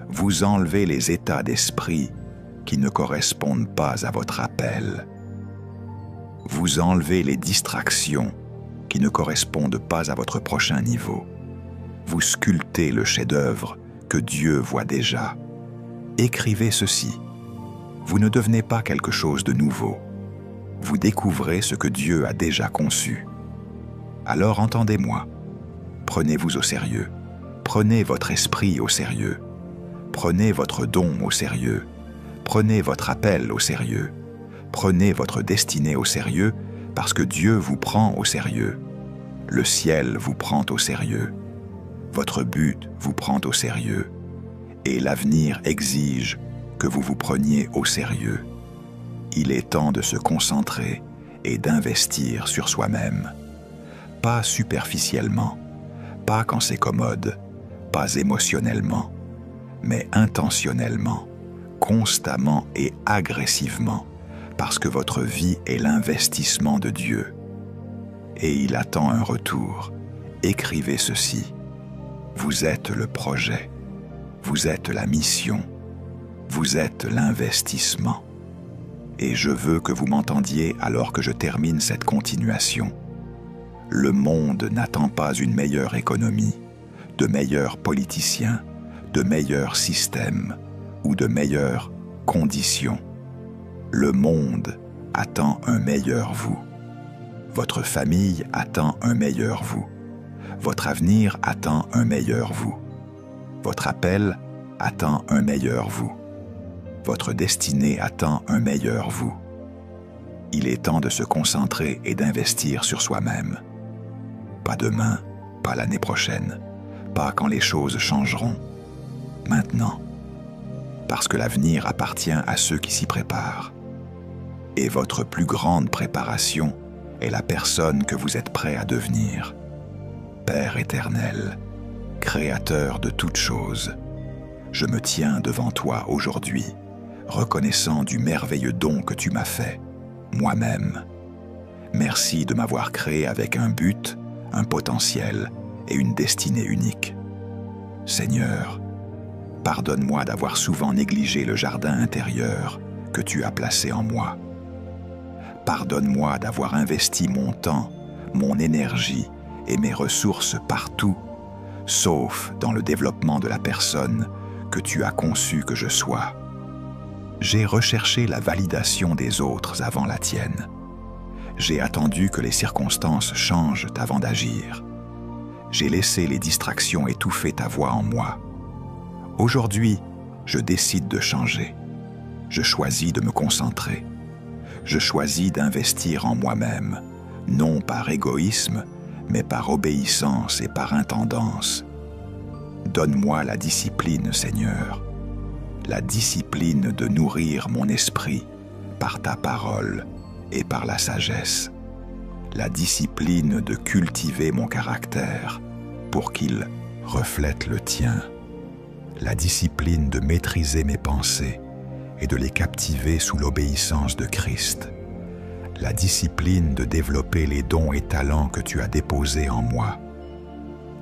Vous enlevez les états d'esprit qui ne correspondent pas à votre appel. Vous enlevez les distractions qui ne correspondent pas à votre prochain niveau. Vous sculptez le chef-d'œuvre que Dieu voit déjà. Écrivez ceci. Vous ne devenez pas quelque chose de nouveau. Vous découvrez ce que Dieu a déjà conçu. Alors entendez-moi. Prenez-vous au sérieux. Prenez votre esprit au sérieux. Prenez votre don au sérieux. Prenez votre appel au sérieux. Prenez votre destinée au sérieux parce que Dieu vous prend au sérieux. Le ciel vous prend au sérieux. Votre but vous prend au sérieux. Et l'avenir exige que vous vous preniez au sérieux. Il est temps de se concentrer et d'investir sur soi-même. Pas superficiellement, pas quand c'est commode, pas émotionnellement, mais intentionnellement, constamment et agressivement, parce que votre vie est l'investissement de Dieu. Et il attend un retour. Écrivez ceci. Vous êtes le projet. Vous êtes la mission. Vous êtes l'investissement. Et je veux que vous m'entendiez alors que je termine cette continuation. Le monde n'attend pas une meilleure économie, de meilleurs politiciens, de meilleurs systèmes ou de meilleures conditions. Le monde attend un meilleur vous. Votre famille attend un meilleur vous. Votre avenir attend un meilleur vous. Votre appel attend un meilleur vous. Votre destinée attend un meilleur vous. Il est temps de se concentrer et d'investir sur soi-même. Pas demain, pas l'année prochaine, pas quand les choses changeront. Maintenant. Parce que l'avenir appartient à ceux qui s'y préparent. Et votre plus grande préparation est la personne que vous êtes prêt à devenir. Père éternel, Créateur de toutes choses, je me tiens devant toi aujourd'hui, reconnaissant du merveilleux don que tu m'as fait, moi-même. Merci de m'avoir créé avec un but, un potentiel et une destinée unique. Seigneur, pardonne-moi d'avoir souvent négligé le jardin intérieur que tu as placé en moi. Pardonne-moi d'avoir investi mon temps, mon énergie et mes ressources partout, sauf dans le développement de la personne que tu as conçu que je sois. J'ai recherché la validation des autres avant la tienne. J'ai attendu que les circonstances changent avant d'agir. J'ai laissé les distractions étouffer ta voix en moi. Aujourd'hui, je décide de changer. Je choisis de me concentrer. Je choisis d'investir en moi-même, non par égoïsme, mais par obéissance et par intendance. Donne-moi la discipline, Seigneur, la discipline de nourrir mon esprit par ta parole et par la sagesse, la discipline de cultiver mon caractère pour qu'il reflète le tien, la discipline de maîtriser mes pensées et de les captiver sous l'obéissance de Christ, la discipline de développer les dons et talents que tu as déposés en moi.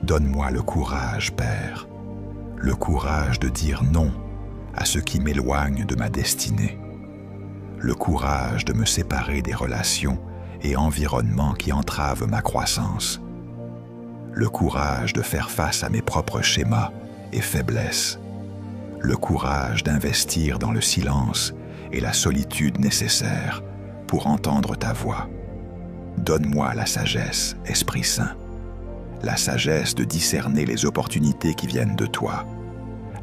Donne-moi le courage, Père, le courage de dire non à ce qui m'éloigne de ma destinée, le courage de me séparer des relations et environnements qui entravent ma croissance, le courage de faire face à mes propres schémas et faiblesses, le courage d'investir dans le silence et la solitude nécessaires pour entendre ta voix. Donne-moi la sagesse, Esprit Saint, la sagesse de discerner les opportunités qui viennent de toi,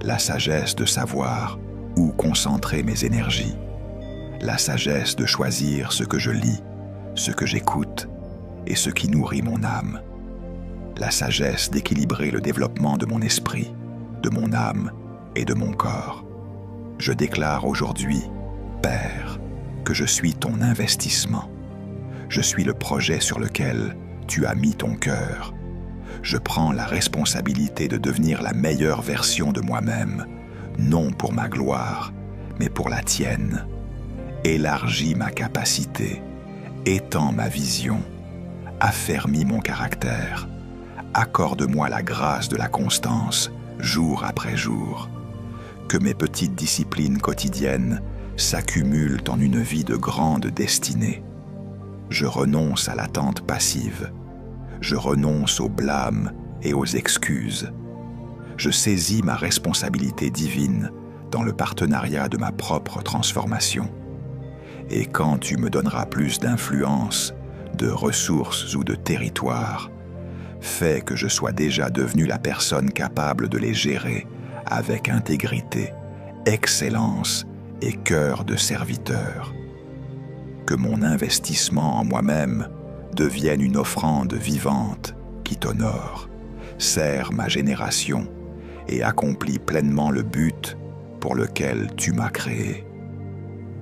la sagesse de savoir où concentrer mes énergies, la sagesse de choisir ce que je lis, ce que j'écoute et ce qui nourrit mon âme, la sagesse d'équilibrer le développement de mon esprit, de mon âme et de mon corps. Je déclare aujourd'hui, Père, que je suis ton investissement. Je suis le projet sur lequel tu as mis ton cœur. Je prends la responsabilité de devenir la meilleure version de moi-même, non pour ma gloire, mais pour la tienne. Élargis ma capacité, étends ma vision, Affermis mon caractère. Accorde-moi la grâce de la constance, jour après jour. Que mes petites disciplines quotidiennes s'accumulent en une vie de grande destinée. Je renonce à l'attente passive. Je renonce au blâme et aux excuses. Je saisis ma responsabilité divine dans le partenariat de ma propre transformation. Et quand tu me donneras plus d'influence, de ressources ou de territoire, fais que je sois déjà devenu la personne capable de les gérer avec intégrité, excellence et cœur de serviteur. Que mon investissement en moi-même devienne une offrande vivante qui t'honore, sert ma génération et accomplit pleinement le but pour lequel tu m'as créé.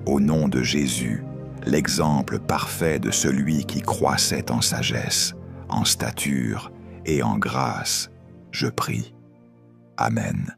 Au nom de Jésus, l'exemple parfait de celui qui croissait en sagesse, en stature et en grâce, je prie. Amen.